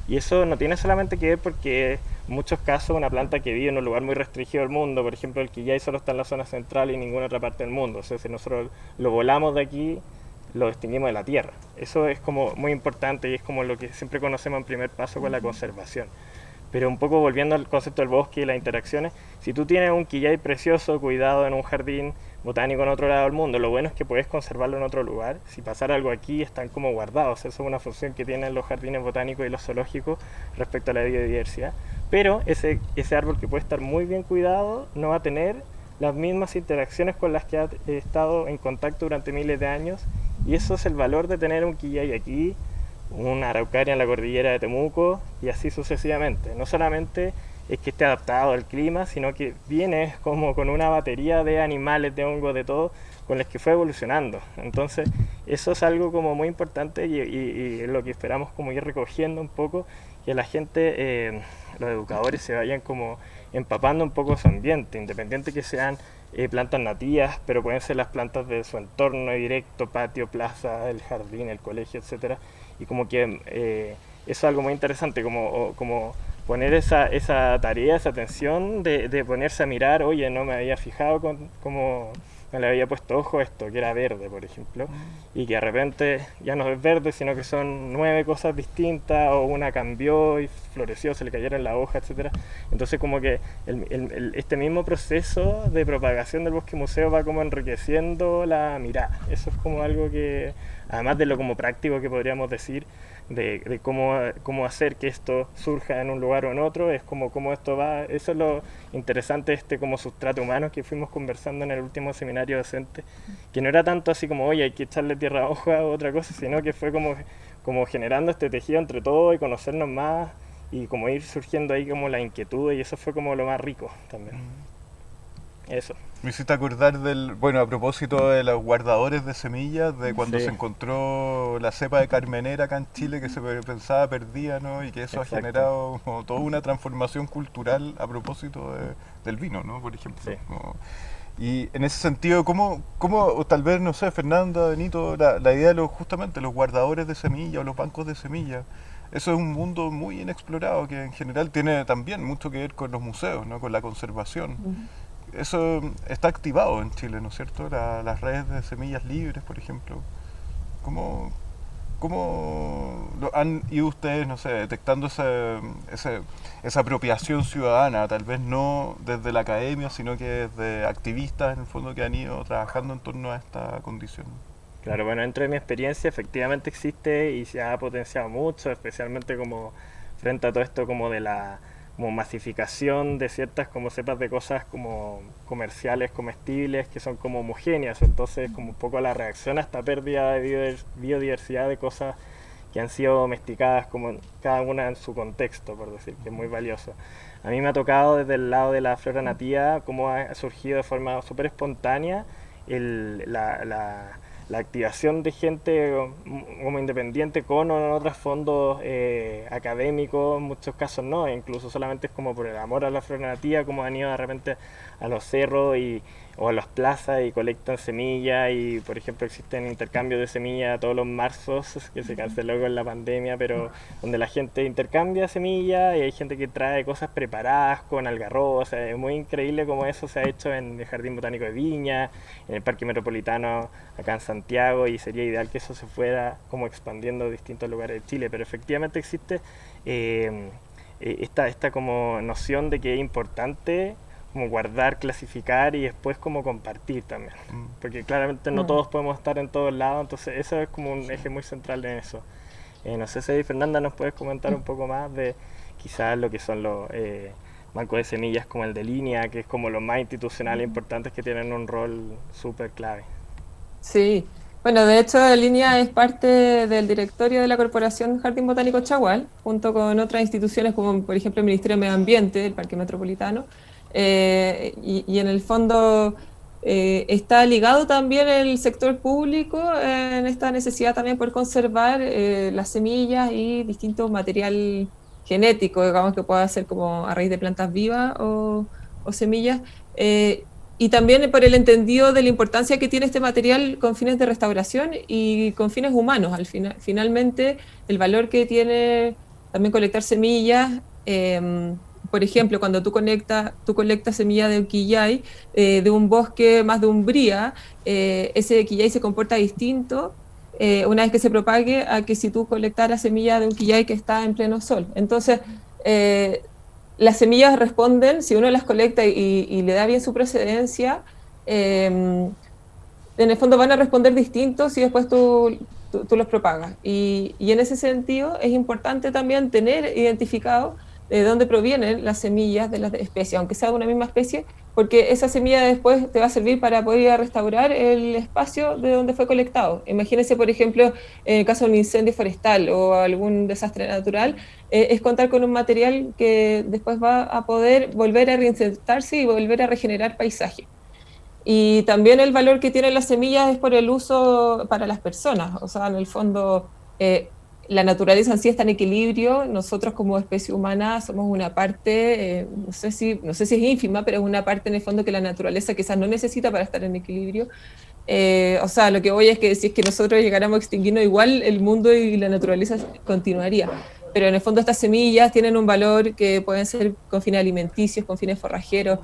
Y eso no tiene solamente que ver porque en muchos casos una planta que vive en un lugar muy restringido del mundo, por ejemplo el quillay solo está en la zona central y en ninguna otra parte del mundo. O sea, si nosotros lo volamos de aquí, lo distinguimos de la tierra. Eso es como muy importante y es como lo que siempre conocemos en primer paso con la conservación. Pero un poco volviendo al concepto del bosque y las interacciones, si tú tienes un quillay precioso cuidado en un jardín botánico en otro lado del mundo, lo bueno es que puedes conservarlo en otro lugar. Si pasara algo aquí, están como guardados. Eso es una función que tienen los jardines botánicos y los zoológicos respecto a la biodiversidad. Pero ese árbol que puede estar muy bien cuidado no va a tener las mismas interacciones con las que ha estado en contacto durante miles de años, y eso es el valor de tener un quillay aquí, una araucaria en la cordillera de Temuco, y así sucesivamente. No solamente es que esté adaptado al clima, sino que viene como con una batería de animales, de hongos, de todo, con los que fue evolucionando. Entonces eso es algo como muy importante y lo que esperamos como ir recogiendo un poco, que la gente, los educadores se vayan como empapando un poco su ambiente, independiente que sean plantas nativas, pero pueden ser las plantas de su entorno directo, patio, plaza, el jardín, el colegio, etcétera. Y como que eso es algo muy interesante, como poner esa tarea, esa atención de ponerse a mirar, oye, no me había fijado como no le había puesto ojo a esto, que era verde, por ejemplo, y que de repente ya no es verde, sino que son 9 cosas distintas, o una cambió y floreció, se le cayeron las hojas, etcétera. Entonces como que este mismo proceso de propagación del bosque museo va como enriqueciendo la mirada. Eso es como algo que, además de lo como práctico que podríamos decir, de cómo hacer que esto surja en un lugar o en otro, es como esto va. Eso es lo interesante, como sustrato humano que fuimos conversando en el último seminario docente, que no era tanto así como, oye, hay que echarle tierra a hoja o otra cosa, sino que fue como generando este tejido entre todos y conocernos más, y como ir surgiendo ahí como la inquietud, y eso fue como lo más rico también. Eso. Me hiciste acordar bueno, a propósito de los guardadores de semillas, de cuando Sí. se encontró la cepa de carmenera acá en Chile, que se pensaba perdida, ¿no? Y que eso Exacto. ha generado como toda una transformación cultural a propósito del vino, ¿no? Por ejemplo. Sí. Y en ese sentido, ¿cómo o tal vez, no sé, Fernanda, Benito, la idea de justamente los guardadores de semillas o los bancos de semillas? Eso es un mundo muy inexplorado que en general tiene también mucho que ver con los museos, ¿no? Con la conservación. Eso está activado en Chile, ¿no es cierto? Las redes de semillas libres, por ejemplo. ¿Cómo han ido ustedes, no sé, detectando esa apropiación ciudadana? Tal vez no desde la academia, sino que desde activistas, en el fondo, que han ido trabajando en torno a esta condición. Claro, bueno, dentro de mi experiencia efectivamente existe y se ha potenciado mucho, especialmente como frente a todo esto como de la como masificación de ciertas como cepas de cosas como comerciales, comestibles, que son como homogéneas. Entonces como un poco la reacción a esta pérdida de biodiversidad de cosas que han sido domesticadas como cada una en su contexto, por decir, que es muy valioso. A mí me ha tocado desde el lado de la flora nativa cómo ha surgido de forma súper espontánea la activación de gente como independiente con o en otros fondos académicos, en muchos casos no, incluso solamente es como por el amor a la flora nativa, como han ido de repente a los cerros o a las plazas y colectan semillas, y por ejemplo existen intercambios de semillas todos los marzos, que se canceló con la pandemia, pero donde la gente intercambia semillas y hay gente que trae cosas preparadas con algarrobo. O sea, es muy increíble cómo eso se ha hecho en el Jardín Botánico de Viña, en el Parque Metropolitano acá en Santiago, Santiago, y sería ideal que eso se fuera como expandiendo a distintos lugares de Chile, pero efectivamente existe esta como noción de que es importante como guardar, clasificar y después como compartir también, porque claramente no todos podemos estar en todos lados, entonces eso es como un eje muy central en eso. No sé si Fernanda nos puedes comentar un poco más de quizás lo que son los bancos de semillas como el de Línea, que es como los más institucionales importantes que tienen un rol súper clave. Sí, bueno, de hecho Línea es parte del directorio de la Corporación Jardín Botánico Chagual, junto con otras instituciones como por ejemplo el Ministerio de Medio Ambiente, el Parque Metropolitano, y en el fondo está ligado también el sector público en esta necesidad también por conservar las semillas y distintos material genético, digamos, que pueda ser como a raíz de plantas vivas o semillas, y también por el entendido de la importancia que tiene este material con fines de restauración y con fines humanos. Finalmente, el valor que tiene también colectar semillas, por ejemplo, cuando tú colectas semillas de quillay de un bosque más de umbría, ese quillay se comporta distinto una vez que se propague a que si tú colectaras semillas de un quillay que está en pleno sol. Entonces, las semillas responden, si uno las colecta y le da bien su procedencia, en el fondo van a responder distintos si después tú los propagas. Y en ese sentido es importante también tener identificado de dónde provienen las semillas de las especies, aunque sea de una misma especie, porque esa semilla después te va a servir para poder ir a restaurar el espacio de donde fue colectado. Imagínense, por ejemplo, en el caso de un incendio forestal o algún desastre natural, es contar con un material que después va a poder volver a reinsertarse y volver a regenerar paisaje. Y también el valor que tienen las semillas es por el uso para las personas, o sea, en el fondo la naturaleza en sí está en equilibrio, nosotros como especie humana somos una parte, no sé si es ínfima, pero es una parte en el fondo que la naturaleza quizás no necesita para estar en equilibrio. O sea, lo que voy es que si es que nosotros llegáramos a extinguirnos, igual el mundo y la naturaleza continuaría. Pero en el fondo estas semillas tienen un valor que pueden ser con fines alimenticios, con fines forrajeros,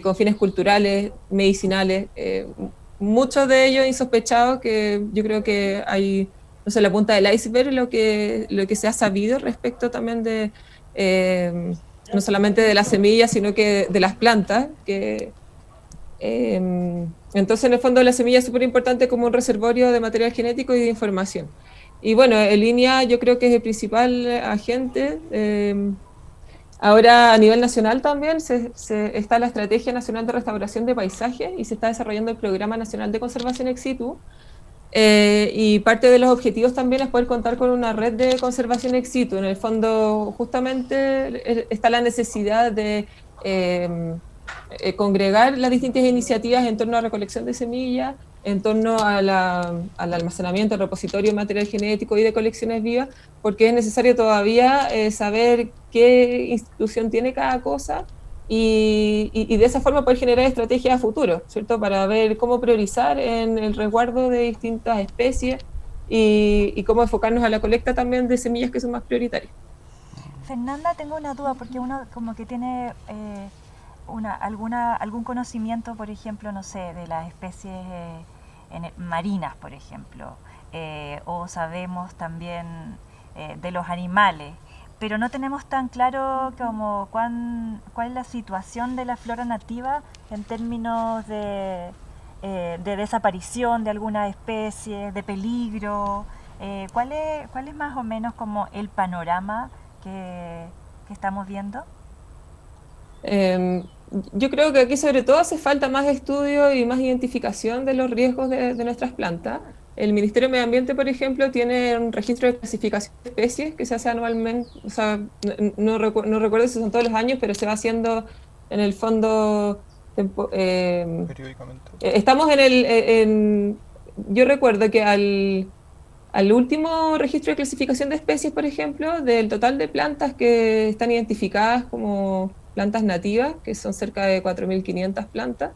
con fines culturales, medicinales, muchos de ellos insospechados, que yo creo que hay, no sé, la punta del iceberg, lo que se ha sabido respecto también de, no solamente de las semillas, sino que de las plantas, que entonces en el fondo la semilla es súper importante como un reservorio de material genético y de información. Y bueno, en línea yo creo que es el principal agente. Ahora a nivel nacional también está la Estrategia Nacional de Restauración de Paisajes y se está desarrollando el Programa Nacional de Conservación ex situ. Y parte de los objetivos también es poder contar con una red de conservación ex situ. En el fondo justamente está la necesidad de congregar las distintas iniciativas en torno a recolección de semillas, en torno al almacenamiento, al repositorio de material genético y de colecciones vivas, porque es necesario todavía saber qué institución tiene cada cosa y de esa forma poder generar estrategias a futuro, ¿cierto? Para ver cómo priorizar en el resguardo de distintas especies y cómo enfocarnos a la colecta también de semillas que son más prioritarias. Fernanda, tengo una duda, porque uno como que tiene algún conocimiento, por ejemplo, no sé, de las especies marinas, por ejemplo, o sabemos también de los animales, pero no tenemos tan claro como cuál es la situación de la flora nativa en términos de desaparición de alguna especie, de peligro. ¿Cuál es más o menos como el panorama que estamos viendo? Yo creo que aquí sobre todo hace falta más estudio y más identificación de los riesgos de nuestras plantas. El Ministerio de Medio Ambiente, por ejemplo, tiene un registro de clasificación de especies que se hace anualmente, o sea, no recuerdo si son todos los años, pero se va haciendo en el fondo periódicamente. Estamos yo recuerdo que al último registro de clasificación de especies, por ejemplo, del total de plantas que están identificadas como plantas nativas, que son cerca de 4.500 plantas,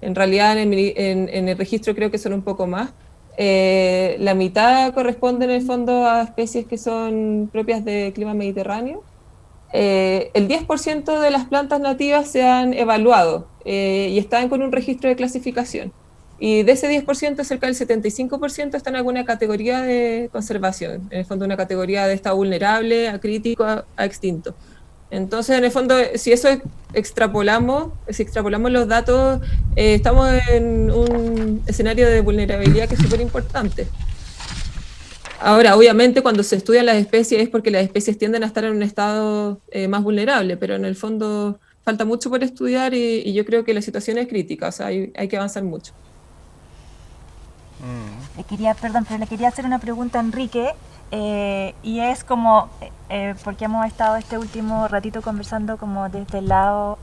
en realidad en el registro creo que son un poco más. La mitad corresponde en el fondo a especies que son propias de clima mediterráneo. El 10% de las plantas nativas se han evaluado y están con un registro de clasificación. y de ese 10%, cerca del 75% está en alguna categoría de conservación, en el fondo una categoría de estado vulnerable, a crítico, a extinto. Entonces, en el fondo, si eso extrapolamos los datos, estamos en un escenario de vulnerabilidad que es súper importante. Ahora, obviamente, cuando se estudian las especies es porque las especies tienden a estar en un estado más vulnerable, pero en el fondo falta mucho por estudiar y yo creo que la situación es crítica, o sea, hay que avanzar mucho. Le quería hacer una pregunta a Enrique, y es como, porque hemos estado este último ratito conversando como desde el lado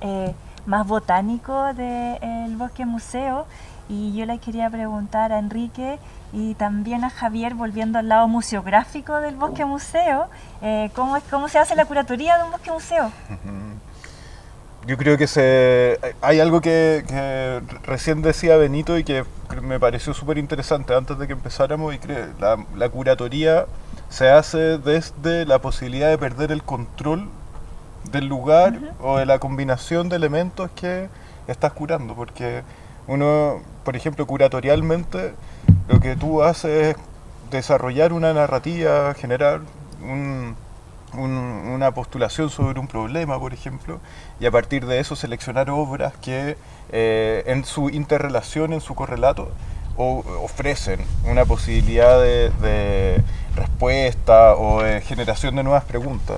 más botánico del Bosque Museo, y yo le quería preguntar a Enrique y también a Javier, volviendo al lado museográfico del Bosque Museo, ¿cómo se hace la curatoría de un Bosque Museo? Yo creo que hay algo que recién decía Benito y que me pareció súper interesante antes de que empezáramos, y la curatoría se hace desde la posibilidad de perder el control del lugar o de la combinación de elementos que estás curando, porque uno, por ejemplo, curatorialmente, lo que tú haces es desarrollar una narrativa, generar una postulación sobre un problema, por ejemplo, y a partir de eso seleccionar obras que en su interrelación, en su correlato, ofrecen una posibilidad de respuesta o de generación de nuevas preguntas.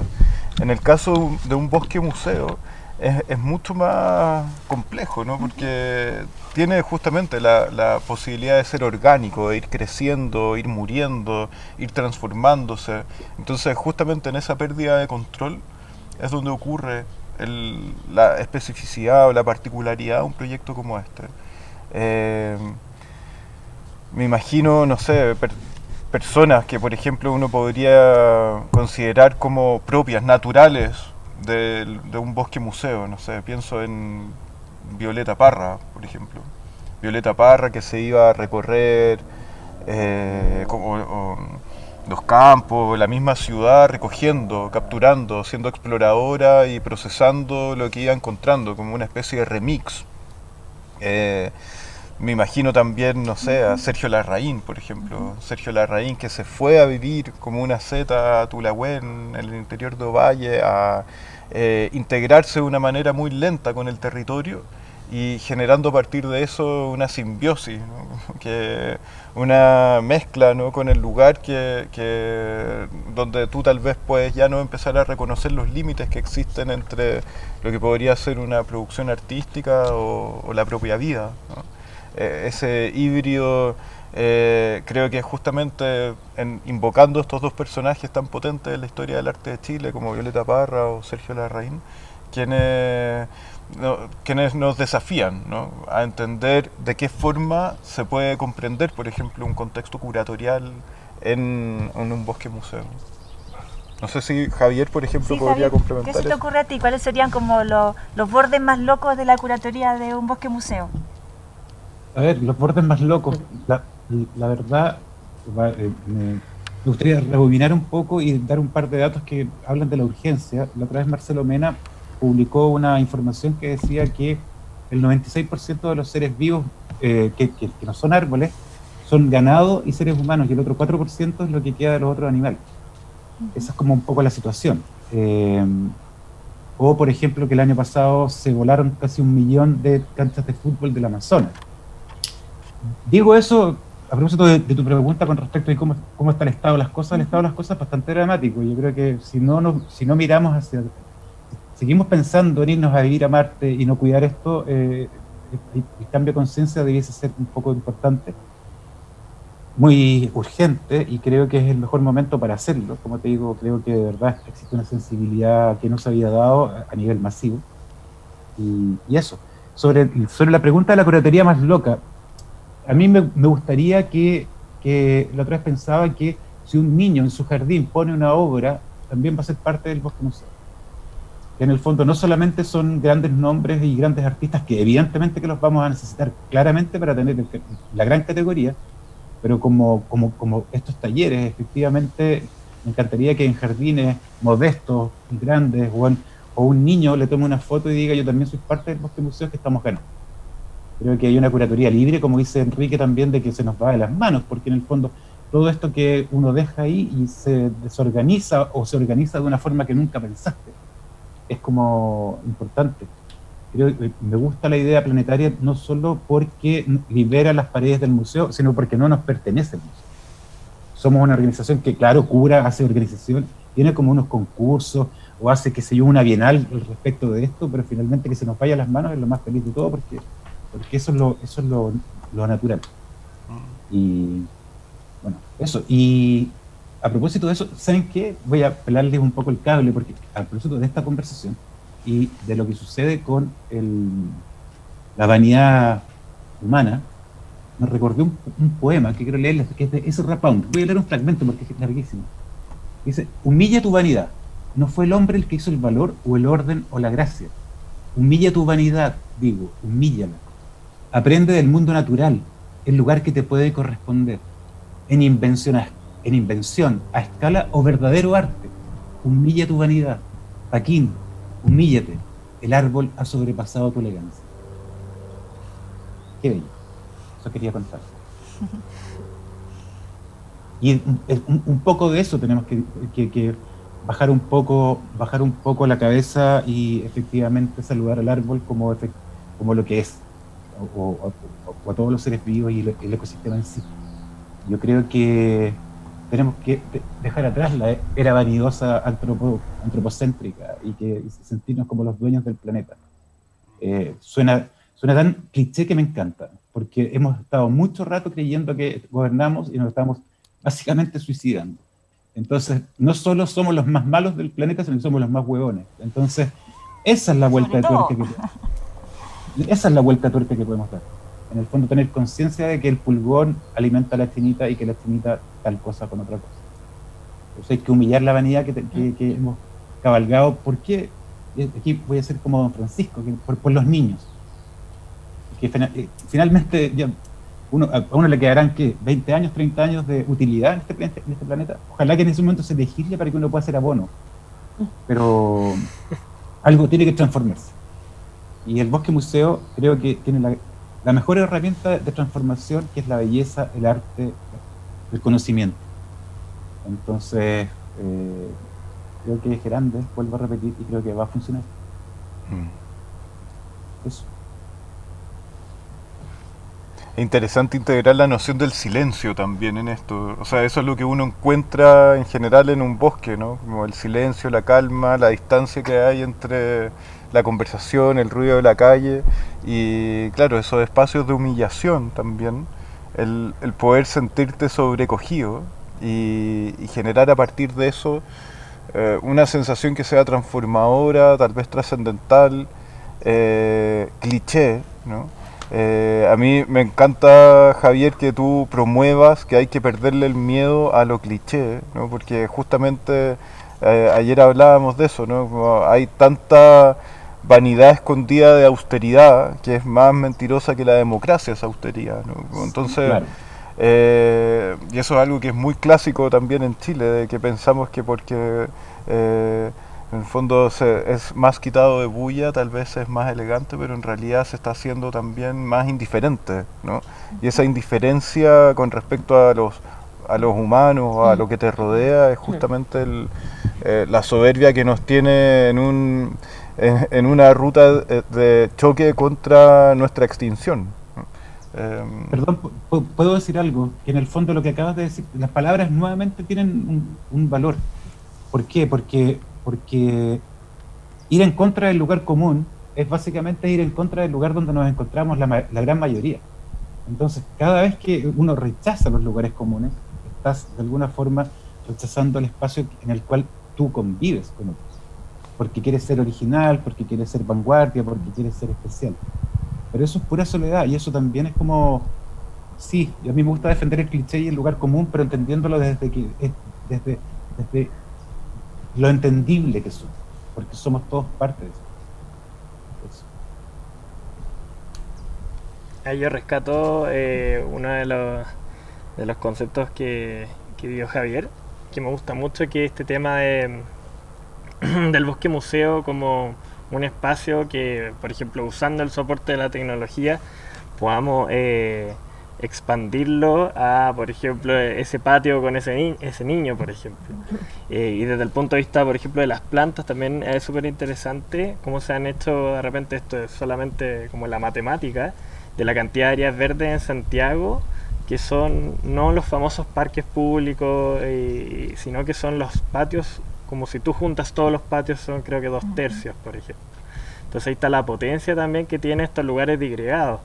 En el caso de un bosque museo es mucho más complejo, ¿no? Porque tiene justamente la posibilidad de ser orgánico, de ir creciendo, ir muriendo, ir transformándose. Entonces, justamente en esa pérdida de control es donde ocurre la especificidad o la particularidad de un proyecto como este. Me imagino, no sé, personas que, por ejemplo, uno podría considerar como propias, naturales de un bosque museo. No sé, pienso en Violeta Parra, por ejemplo. Violeta Parra, que se iba a recorrer los campos, la misma ciudad, recogiendo, capturando, siendo exploradora y procesando lo que iba encontrando, como una especie de remix. Me imagino también, no sé, a Sergio Larraín, por ejemplo. Sergio Larraín, que se fue a vivir como una zeta a Tulagüén, en el interior de Ovalle, a integrarse de una manera muy lenta con el territorio y generando a partir de eso una simbiosis, ¿no? Una mezcla, ¿no?, con el lugar donde tú tal vez puedes ya no empezar a reconocer los límites que existen entre lo que podría ser una producción artística o la propia vida, ¿no? Ese híbrido, creo que justamente invocando estos dos personajes tan potentes de la historia del arte de Chile, como Violeta Parra o Sergio Larraín, quienes nos desafían, ¿no?, a entender de qué forma se puede comprender, por ejemplo, un contexto curatorial en un bosque museo. No sé si Javier, por ejemplo, podría complementar. ¿Qué se te ocurre a ti? ¿Cuáles serían como los bordes más locos de la curatoría de un bosque museo? A ver, los bordes más locos, la verdad, me gustaría rebobinar un poco y dar un par de datos que hablan de la urgencia. La otra vez Marcelo Mena publicó una información que decía que el 96% de los seres vivos que no son árboles son ganado y seres humanos, y el otro 4% es lo que queda de los otros animales. Esa es como un poco la situación. O, por ejemplo, que el año pasado se volaron casi 1 millón de canchas de fútbol del Amazonas. Digo eso a propósito de tu pregunta con respecto a cómo está el estado de las cosas. El estado de las cosas es bastante dramático. Yo creo que si no miramos seguimos pensando en irnos a vivir a Marte y no cuidar esto, el cambio de conciencia debiese ser un poco importante, muy urgente, y creo que es el mejor momento para hacerlo. Como te digo, creo que de verdad existe una sensibilidad que no se había dado a nivel masivo. Y eso, sobre la pregunta de la curatoría más loca, a mí me gustaría que la otra vez pensaba que si un niño en su jardín pone una obra, también va a ser parte del bosque museo. Que en el fondo no solamente son grandes nombres y grandes artistas, que evidentemente que los vamos a necesitar claramente para tener la gran categoría, pero como estos talleres, efectivamente, me encantaría que en jardines modestos y grandes, o un niño le tome una foto y diga: yo también soy parte del bosque museo que estamos ganando. Creo que hay una curatoría libre, como dice Enrique también, de que se nos va de las manos, porque en el fondo todo esto que uno deja ahí y se desorganiza o se organiza de una forma que nunca pensaste, es como importante. Creo que me gusta la idea planetaria no solo porque libera las paredes del museo, sino porque no nos pertenece el museo. Somos una organización que, claro, cura, hace organización, tiene como unos concursos, o hace, qué sé yo, una bienal respecto de esto, pero finalmente que se nos vaya a las manos es lo más feliz de todo, porque eso es lo natural. Y bueno, eso. Y a propósito de eso, ¿saben qué? Voy a pelarles un poco el cable, porque a propósito de esta conversación y de lo que sucede con la vanidad humana, me recordé un poema que quiero leerles, que es de Ezra Pound. Voy a leer un fragmento porque es larguísimo. Dice: humilla tu vanidad. No fue el hombre el que hizo el valor o el orden o la gracia. Humilla tu vanidad, digo, humíllala. Aprende del mundo natural, el lugar que te puede corresponder. En invención, a escala o verdadero arte. Humilla tu vanidad. Paquín, humíllate. El árbol ha sobrepasado tu elegancia. Qué bello. Eso quería contar. Y un poco de eso tenemos que bajar un poco la cabeza y efectivamente saludar al árbol como lo que es, o a todos los seres vivos y el ecosistema en sí. Yo creo que tenemos que dejar atrás la era vanidosa antropocéntrica y sentirnos como los dueños del planeta. Suena tan cliché que me encanta, porque hemos estado mucho rato creyendo que gobernamos y nos estamos básicamente suicidando. Entonces, no solo somos los más malos del planeta, sino que somos los más huevones. Entonces, esa es la vuelta de tuerca que podemos dar. En el fondo, tener conciencia de que el pulgón alimenta a la chinita y que la chinita tal cosa con otra cosa. Entonces hay que humillar la vanidad que hemos cabalgado. ¿Por qué? Aquí voy a ser como Don Francisco, por los niños. Que finalmente ya a uno le quedarán, ¿qué? 20 años, 30 años de utilidad en este planeta. Ojalá que en ese momento se legisle para que uno pueda hacer abono. Pero algo tiene que transformarse. Y el Bosque Museo creo que tiene la mejor herramienta de transformación, que es la belleza, el arte, el conocimiento. Entonces, creo que es grande, vuelvo a repetir, y creo que va a funcionar. Eso. Es interesante integrar la noción del silencio también en esto. O sea, eso es lo que uno encuentra en general en un bosque, ¿no? Como el silencio, la calma, la distancia que hay entre la conversación, el ruido de la calle y, claro, esos espacios de humillación también. El poder sentirte sobrecogido y generar a partir de eso una sensación que sea transformadora, tal vez trascendental, cliché, ¿no? A mí me encanta, Javier, que tú promuevas que hay que perderle el miedo a lo cliché, ¿no? Porque justamente ayer hablábamos de eso, ¿no? Como hay tanta vanidad escondida de austeridad que es más mentirosa que la democracia, esa austeridad, ¿no? Entonces, claro. Y eso es algo que es muy clásico también en Chile, de que pensamos que porque en el fondo es más quitado de bulla, tal vez es más elegante, pero en realidad se está haciendo también más indiferente, ¿no? Y esa indiferencia con respecto a los humanos, a lo que te rodea, es justamente la soberbia que nos tiene en una ruta de choque contra nuestra extinción. Perdón, ¿puedo decir algo? Que en el fondo lo que acabas de decir, las palabras nuevamente tienen un valor. ¿Por qué? Porque ir en contra del lugar común es básicamente ir en contra del lugar donde nos encontramos la gran mayoría. Entonces, cada vez que uno rechaza los lugares comunes, estás de alguna forma rechazando el espacio en el cual tú convives con otros. Porque quieres ser original, porque quieres ser vanguardia, porque quieres ser especial. Pero eso es pura soledad, y eso también es como... Sí, a mí me gusta defender el cliché y el lugar común, pero entendiéndolo desde lo entendible que somos, porque somos todos parte de eso. Yo rescato uno de los conceptos que dio Javier, que me gusta mucho, que es este tema del bosque museo como un espacio que, por ejemplo, usando el soporte de la tecnología, podamos expandirlo a, por ejemplo, ese patio con ese niño, por ejemplo. Y desde el punto de vista, por ejemplo, de las plantas también es súper interesante cómo se han hecho, de repente esto es solamente como la matemática, de la cantidad de áreas verdes en Santiago, que son no los famosos parques públicos, sino que son los patios, como si tú juntas todos los patios, son creo que 2/3, por ejemplo. Entonces ahí está la potencia también que tiene estos lugares digregados.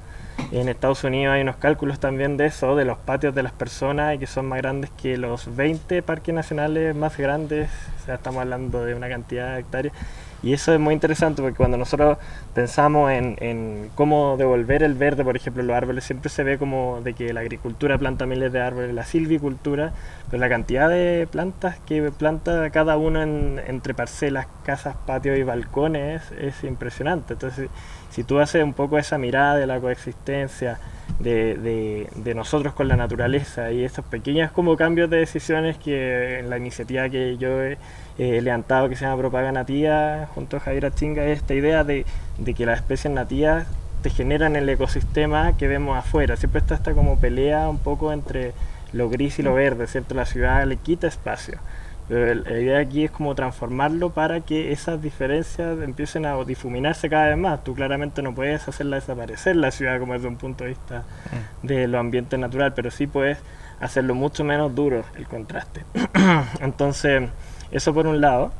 En Estados Unidos hay unos cálculos también de eso, de los patios de las personas, y que son más grandes que los 20 parques nacionales más grandes, o sea, estamos hablando de una cantidad de hectáreas. Y eso es muy interesante porque cuando nosotros pensamos en cómo devolver el verde, por ejemplo, los árboles, siempre se ve como de que la agricultura planta miles de árboles, la silvicultura, pero la cantidad de plantas que planta cada uno entre parcelas, casas, patios y balcones es impresionante. Entonces, si tú haces un poco esa mirada de la coexistencia de nosotros con la naturaleza y esos pequeños como cambios de decisiones que en la iniciativa que yo he levantado, que se llama Propaga Nativa, junto a Javier Achinga, es esta idea de que las especies nativas te generan el ecosistema que vemos afuera. Siempre está esta como pelea un poco entre lo gris y lo verde, ¿cierto? La ciudad le quita espacio. Pero la idea aquí es como transformarlo para que esas diferencias empiecen a difuminarse cada vez más. Tú claramente no puedes hacerla desaparecer la ciudad como desde un punto de vista de lo ambiente natural, pero sí puedes hacerlo mucho menos duro el contraste. Entonces, eso por un lado.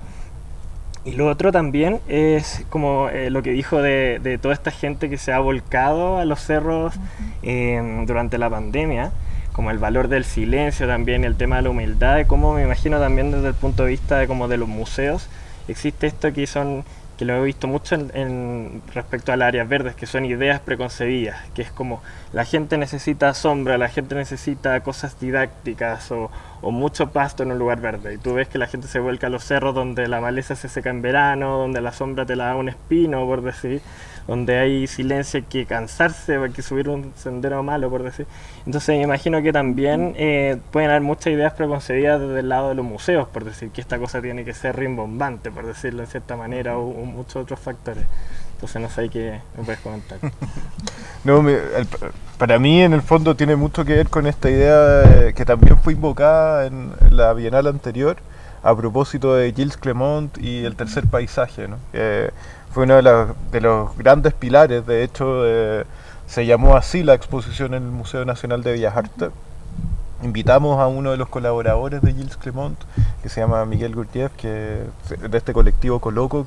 Y lo otro también es como lo que dijo de toda esta gente que se ha volcado a los cerros durante la pandemia, como el valor del silencio también, el tema de la humildad, de cómo me imagino también desde el punto de vista de como de los museos, existe esto que lo he visto mucho respecto a las áreas verdes, que son ideas preconcebidas, que es como la gente necesita sombra, la gente necesita cosas didácticas o mucho pasto en un lugar verde. Y tú ves que la gente se vuelca a los cerros donde la maleza se seca en verano, donde la sombra te la da un espino, por decir, donde hay silencio, hay que cansarse, hay que subir un sendero malo, por decir. Entonces me imagino que también pueden haber muchas ideas preconcebidas desde el lado de los museos, por decir que esta cosa tiene que ser rimbombante, por decirlo de cierta manera, o muchos otros factores. Entonces no sé qué me puedes comentar. No, para mí en el fondo tiene mucho que ver con esta idea que también fue invocada en la Bienal anterior a propósito de Gilles Clement y el tercer paisaje, ¿no? Que fue uno de los grandes pilares, de hecho se llamó así la exposición en el Museo Nacional de Bellas Artes. Invitamos a uno de los colaboradores de Gilles Clement, que se llama Miguel Gurdjieff, que de este colectivo Coloco,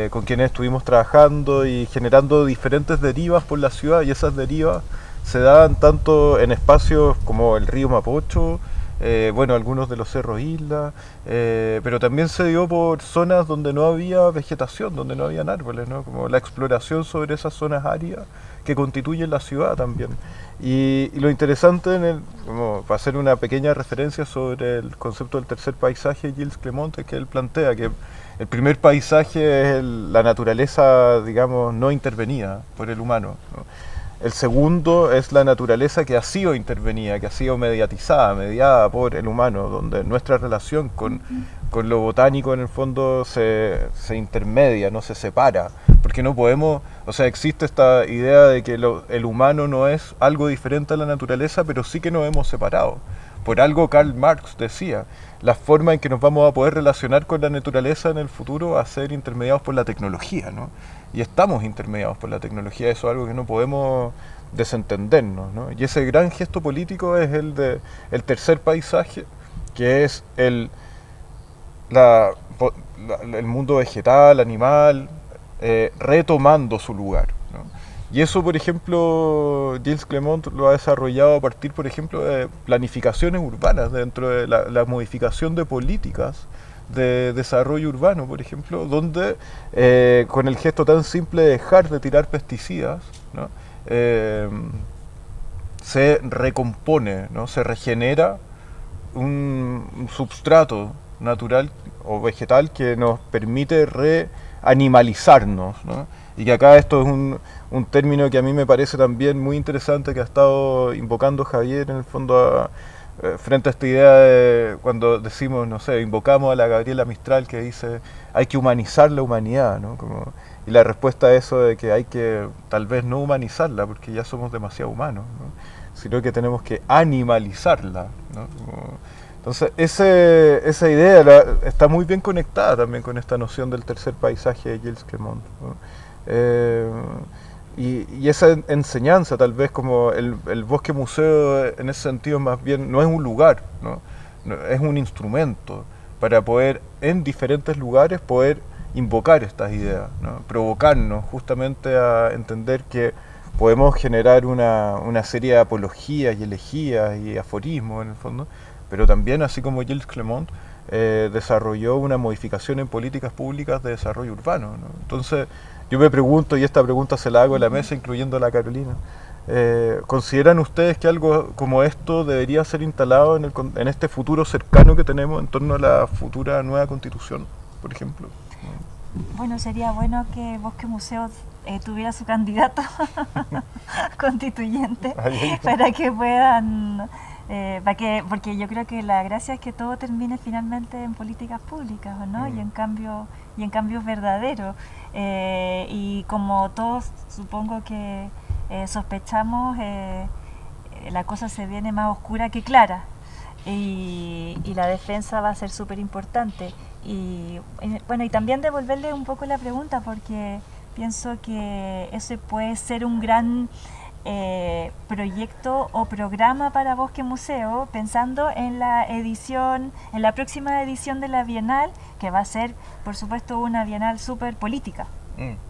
con quienes estuvimos trabajando y generando diferentes derivas por la ciudad, y esas derivas se dan tanto en espacios como el río Mapocho, algunos de los cerros Isla, pero también se dio por zonas donde no había vegetación, donde no habían árboles, ¿no? Como la exploración sobre esas zonas áridas que constituyen la ciudad también. Y lo interesante, como para hacer una pequeña referencia sobre el concepto del tercer paisaje, Gilles Clement, es que él plantea que el primer paisaje es la naturaleza, digamos, no intervenida por el humano, ¿no? El segundo es la naturaleza que ha sido intervenida, que ha sido mediada por el humano, donde nuestra relación con lo botánico en el fondo se intermedia, no se separa, porque no podemos, o sea, existe esta idea de que el humano no es algo diferente a la naturaleza, pero sí que nos hemos separado. Por algo Karl Marx decía, la forma en que nos vamos a poder relacionar con la naturaleza en el futuro va a ser intermediados por la tecnología, ¿no? Y estamos intermediados por la tecnología, eso es algo que no podemos desentendernos, ¿no? Y ese gran gesto político es el tercer paisaje, que es el mundo vegetal, animal, retomando su lugar, ¿no? Y eso, por ejemplo, Gilles Clement lo ha desarrollado a partir, por ejemplo, de planificaciones urbanas, dentro de la modificación de políticas de desarrollo urbano, por ejemplo, donde con el gesto tan simple de dejar de tirar pesticidas, ¿no? Se recompone, ¿no? Se regenera un substrato natural o vegetal que nos permite reanimalizarnos, ¿no? Y que acá esto es un término que a mí me parece también muy interesante, que ha estado invocando Javier en el fondo frente a esta idea de cuando decimos, no sé, invocamos a la Gabriela Mistral, que dice hay que humanizar la humanidad, ¿no? y la respuesta a eso de que hay que tal vez no humanizarla, porque ya somos demasiado humanos, ¿no? Sino que tenemos que animalizarla, ¿no? Entonces, esa idea está muy bien conectada también con esta noción del tercer paisaje de Gilles Clermont, ¿no? Y esa enseñanza, tal vez como el bosque museo, en ese sentido, más bien no es un lugar, ¿no? Es un instrumento para poder, en diferentes lugares, poder invocar estas ideas, ¿no? Provocarnos justamente a entender que podemos generar una serie de apologías y elegías y aforismos, en el fondo, pero también, así como Gilles Clermont, desarrolló una modificación en políticas públicas de desarrollo urbano, ¿no? Entonces, yo me pregunto, y esta pregunta se la hago a la mesa, incluyendo a la Carolina, ¿consideran ustedes que algo como esto debería ser instalado en este futuro cercano que tenemos en torno a la futura nueva constitución, por ejemplo? Bueno, sería bueno que Bosque Museo tuviera su candidato constituyente para que puedan... porque yo creo que la gracia es que todo termine finalmente en políticas públicas, ¿no? Y en cambios verdaderos. Y como todos supongo que sospechamos, la cosa se viene más oscura que clara. Y la defensa va a ser súper importante. Y bueno, y también devolverle un poco la pregunta, porque pienso que ese puede ser un gran proyecto o programa para Bosque Museo, pensando en en la próxima edición de la Bienal, que va a ser, por supuesto, una Bienal súper política.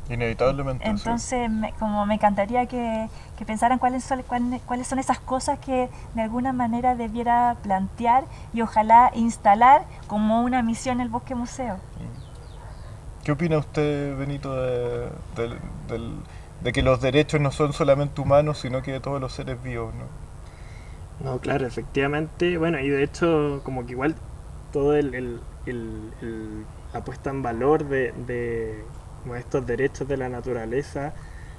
Inevitablemente. Entonces, sí. Como me encantaría que pensaran cuáles son esas cosas que de alguna manera debiera plantear y ojalá instalar como una misión el Bosque Museo. ¿Qué opina usted, Benito, de que los derechos no son solamente humanos, sino que de todos los seres vivos, ¿no? No, claro, efectivamente. Bueno, y de hecho, como que igual todo la puesta en valor de como estos derechos de la naturaleza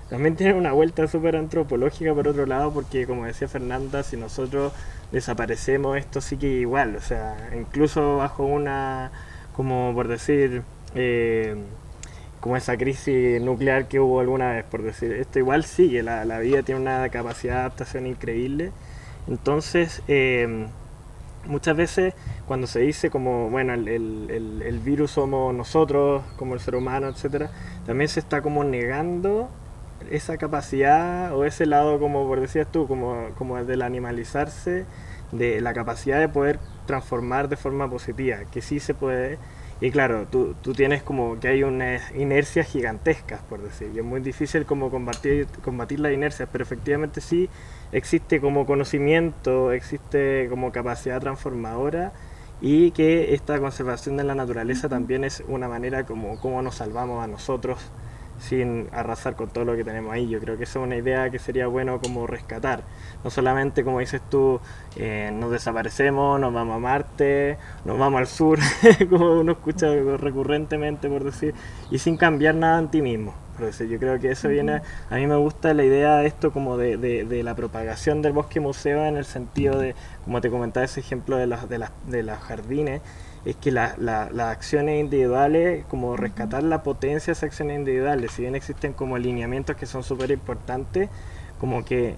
también tiene una vuelta súper antropológica por otro lado, porque como decía Fernanda, si nosotros desaparecemos, esto sigue igual, o sea, incluso bajo una, como por decir, como esa crisis nuclear que hubo alguna vez, por decir, esto igual sigue, la vida tiene una capacidad de adaptación increíble. Entonces, muchas veces cuando se dice como, bueno, el virus somos nosotros, como el ser humano, etcétera, también se está como negando esa capacidad o ese lado, como por decías tú, como del animalizarse, de la capacidad de poder transformar de forma positiva, que sí se puede. Y claro, tú tienes como que hay unas inercias gigantescas, por decir, y es muy difícil como combatir las inercias, pero efectivamente sí existe como conocimiento, existe como capacidad transformadora, y que esta conservación de la naturaleza también es una manera como nos salvamos a nosotros sin arrasar con todo lo que tenemos ahí. Yo creo que esa es una idea que sería bueno como rescatar, no solamente como dices tú, nos desaparecemos, nos vamos a Marte, nos vamos al sur, como uno escucha recurrentemente, por decir, y sin cambiar nada en ti mismo. Por decir, yo creo que eso viene, a mí me gusta la idea de esto como de la propagación del Bosque Museo, en el sentido de, como te comentaba ese ejemplo de los jardines, es que las acciones individuales, como rescatar la potencia de esas acciones individuales, si bien existen como alineamientos que son súper importantes, como que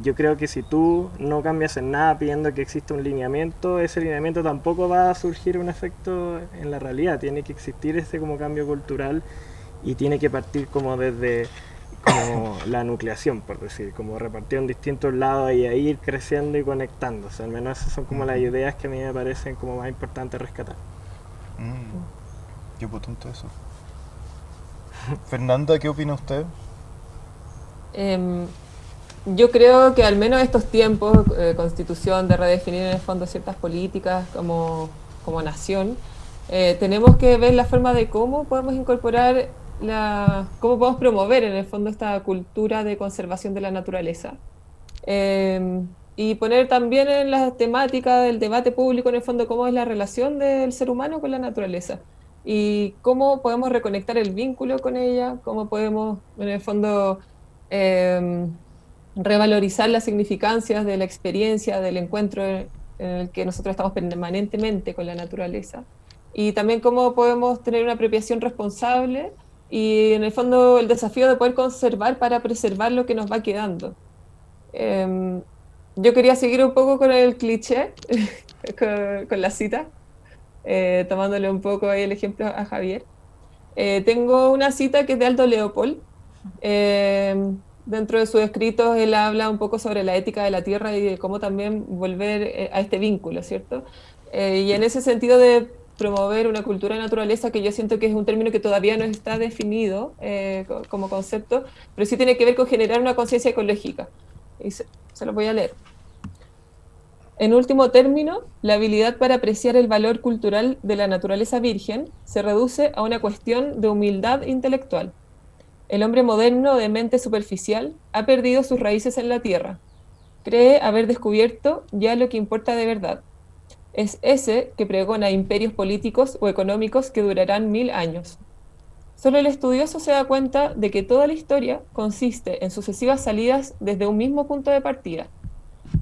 yo creo que si tú no cambias en nada pidiendo que exista un lineamiento, ese lineamiento tampoco va a surgir un efecto en la realidad. Tiene que existir ese como cambio cultural, y tiene que partir como desde como la nucleación, por decir, como repartido en distintos lados y ahí ir creciendo y conectándose. Al menos esas son como las ideas que a mí me parecen como más importantes rescatar. Qué potente eso. Fernanda, ¿qué opina usted? Yo creo que al menos estos tiempos, constitución, de redefinir en el fondo ciertas políticas como nación, tenemos que ver la forma de cómo podemos incorporar cómo podemos promover en el fondo esta cultura de conservación de la naturaleza, y poner también en la temática del debate público en el fondo cómo es la relación del ser humano con la naturaleza y cómo podemos reconectar el vínculo con ella, cómo podemos en el fondo revalorizar las significancias de la experiencia, del encuentro en el que nosotros estamos permanentemente con la naturaleza, y también cómo podemos tener una apropiación responsable y en el fondo el desafío de poder conservar para preservar lo que nos va quedando. Yo quería seguir un poco con el cliché, con la cita, tomándole un poco ahí el ejemplo a Javier. Tengo una cita que es de Aldo Leopold. Dentro de sus escritos él habla un poco sobre la ética de la tierra y de cómo también volver a este vínculo, ¿cierto? Y en ese sentido de promover una cultura de naturaleza, que yo siento que es un término que todavía no está definido como concepto, pero sí tiene que ver con generar una conciencia ecológica. Y se lo voy a leer. En último término, la habilidad para apreciar el valor cultural de la naturaleza virgen se reduce a una cuestión de humildad intelectual. El hombre moderno de mente superficial ha perdido sus raíces en la tierra. Cree haber descubierto ya lo que importa de verdad. Es ese que pregona imperios políticos o económicos que durarán 1000 años. Solo el estudioso se da cuenta de que toda la historia consiste en sucesivas salidas desde un mismo punto de partida,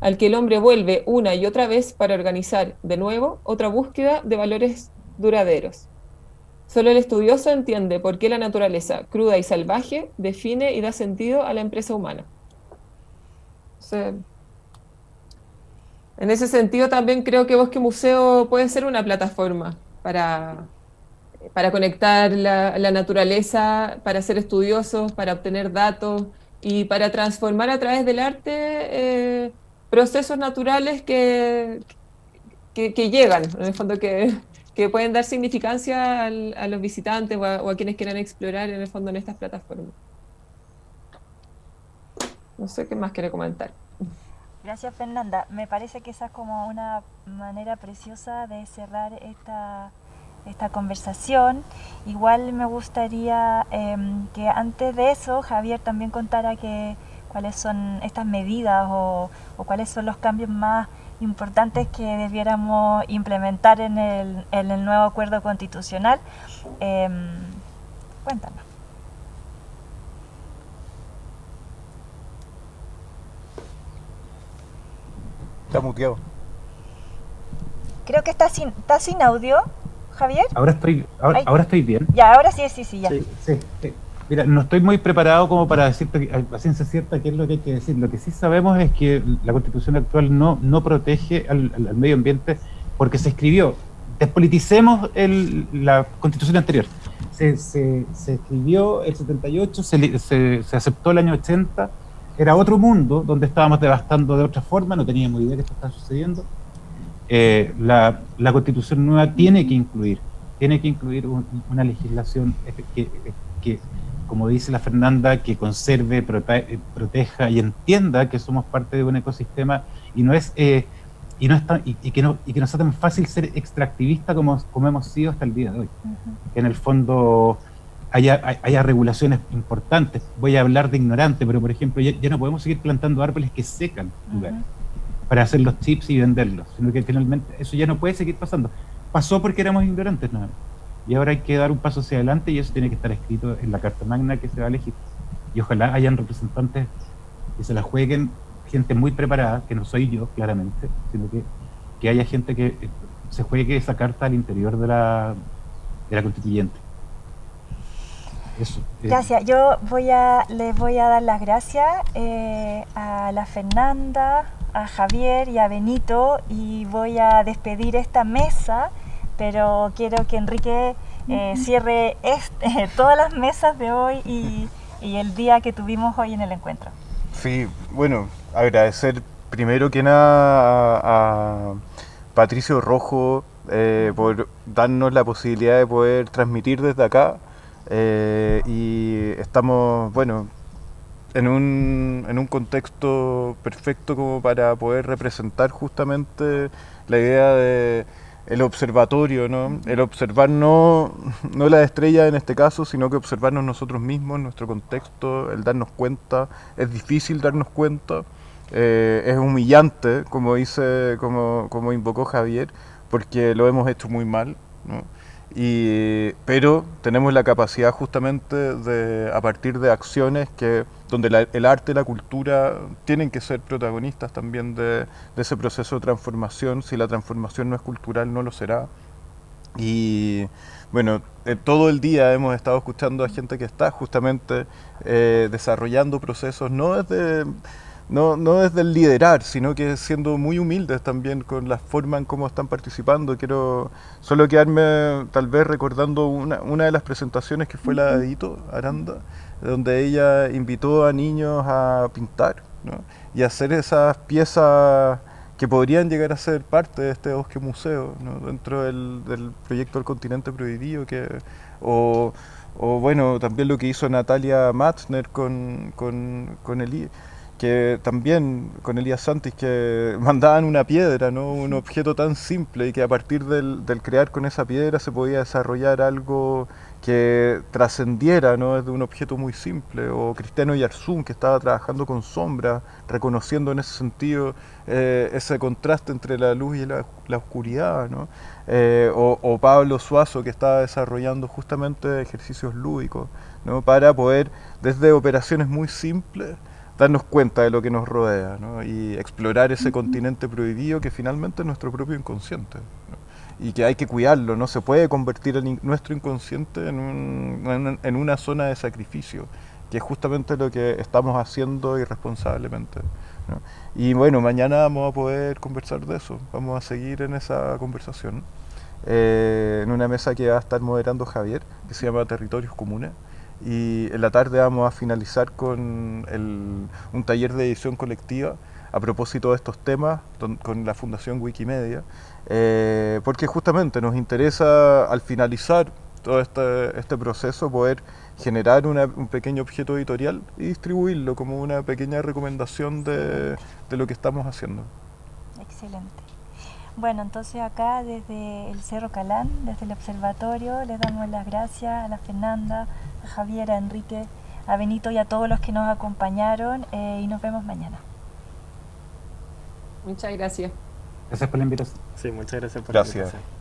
al que el hombre vuelve una y otra vez para organizar de nuevo otra búsqueda de valores duraderos. Solo el estudioso entiende por qué la naturaleza cruda y salvaje define y da sentido a la empresa humana. O sea, en ese sentido también creo que Bosque Museo puede ser una plataforma para conectar la naturaleza, para ser estudiosos, para obtener datos y para transformar a través del arte procesos naturales que llegan, en el fondo que pueden dar significancia a los visitantes o a quienes quieran explorar en el fondo en estas plataformas. No sé qué más quiere comentar. Gracias, Fernanda. Me parece que esa es como una manera preciosa de cerrar esta conversación. Igual me gustaría que antes de eso Javier también contara cuáles son estas medidas o cuáles son los cambios más importantes que debiéramos implementar en el nuevo acuerdo constitucional. Cuéntanos. Está muteado. Creo que está sin audio, Javier. Ahora estoy bien. Ya, ahora sí, ya. Sí. Mira, no estoy muy preparado como para decirte a ciencia cierta qué es lo que hay que decir. Lo que sí sabemos es que la Constitución actual no protege al medio ambiente porque se escribió. Despoliticemos la Constitución anterior. Se escribió el 78, se aceptó el año 80. Era otro mundo donde estábamos devastando de otra forma, no teníamos idea de que esto estaba sucediendo. La Constitución nueva tiene que incluir una legislación que, como dice la Fernanda, que conserve, proteja y entienda que somos parte de un ecosistema y que no sea tan fácil ser extractivista como hemos sido hasta el día de hoy. Uh-huh. Que en el fondo haya regulaciones importantes. Voy a hablar de ignorante, pero por ejemplo ya no podemos seguir plantando árboles que secan lugares para hacer los chips y venderlos, sino que finalmente eso ya no puede seguir pasando. Pasó porque éramos ignorantes nada más. Y ahora hay que dar un paso hacia adelante y eso tiene que estar escrito en la Carta Magna que se va a elegir. Y ojalá hayan representantes que se la jueguen, gente muy preparada, que no soy yo claramente, sino que haya gente que se juegue esa carta al interior de la constituyente. Eso. Gracias. Yo les voy a dar las gracias a la Fernanda, a Javier y a Benito, y voy a despedir esta mesa, pero quiero que Enrique cierre todas las mesas de hoy y el día que tuvimos hoy en el encuentro. Sí, bueno, agradecer primero que nada a Patricio Rojo por darnos la posibilidad de poder transmitir desde acá. Y estamos, bueno, en un contexto perfecto como para poder representar justamente la idea de el observatorio, ¿no? El observar no la estrella en este caso, sino que observarnos nosotros mismos, nuestro contexto, el darnos cuenta. Es difícil darnos cuenta, es humillante, como invocó Javier, porque lo hemos hecho muy mal, ¿no? Pero tenemos la capacidad justamente de, a partir de acciones donde el arte y la cultura tienen que ser protagonistas también de ese proceso de transformación. Si la transformación no es cultural, no lo será. Y bueno, todo el día hemos estado escuchando a gente que está justamente desarrollando procesos, no desde el liderar, sino que siendo muy humildes también con la forma en cómo están participando. Quiero solo quedarme tal vez recordando una de las presentaciones que fue la de Edito Aranda, donde ella invitó a niños a pintar, ¿no? Y hacer esas piezas que podrían llegar a ser parte de este bosque museo, ¿no? Dentro del proyecto del continente prohibido, o bueno, también lo que hizo Natalia Matzner con Elías, que también con Elías Santis, que mandaban una piedra, ¿no? Un objeto tan simple, y que a partir del crear con esa piedra se podía desarrollar algo que trascendiera, ¿no? Desde un objeto muy simple. O Cristiano Yarzún, que estaba trabajando con sombras, reconociendo en ese sentido ese contraste entre la luz y la oscuridad, ¿no? O Pablo Suazo, que estaba desarrollando justamente ejercicios lúdicos, ¿no? Para poder, desde operaciones muy simples, darnos cuenta de lo que nos rodea, ¿no? Y explorar ese continente prohibido que finalmente es nuestro propio inconsciente, ¿no? Y que hay que cuidarlo. No se puede convertir nuestro inconsciente en una zona de sacrificio, que es justamente lo que estamos haciendo irresponsablemente, ¿no? Y bueno, mañana vamos a poder conversar de eso, vamos a seguir en esa conversación, en una mesa que va a estar moderando Javier, que se llama Territorios Comunes. Y en la tarde vamos a finalizar con un taller de edición colectiva a propósito de estos temas con la Fundación Wikimedia, porque justamente nos interesa, al finalizar todo este proceso, poder generar un pequeño objeto editorial y distribuirlo como una pequeña recomendación de lo que estamos haciendo. Excelente. Bueno, entonces acá desde el Cerro Calán, desde el observatorio, les damos las gracias a la Fernanda, a Javier, a Enrique, a Benito y a todos los que nos acompañaron, y nos vemos mañana. Muchas gracias. Gracias por la invitación. Sí, muchas gracias por la Gracias. invitación.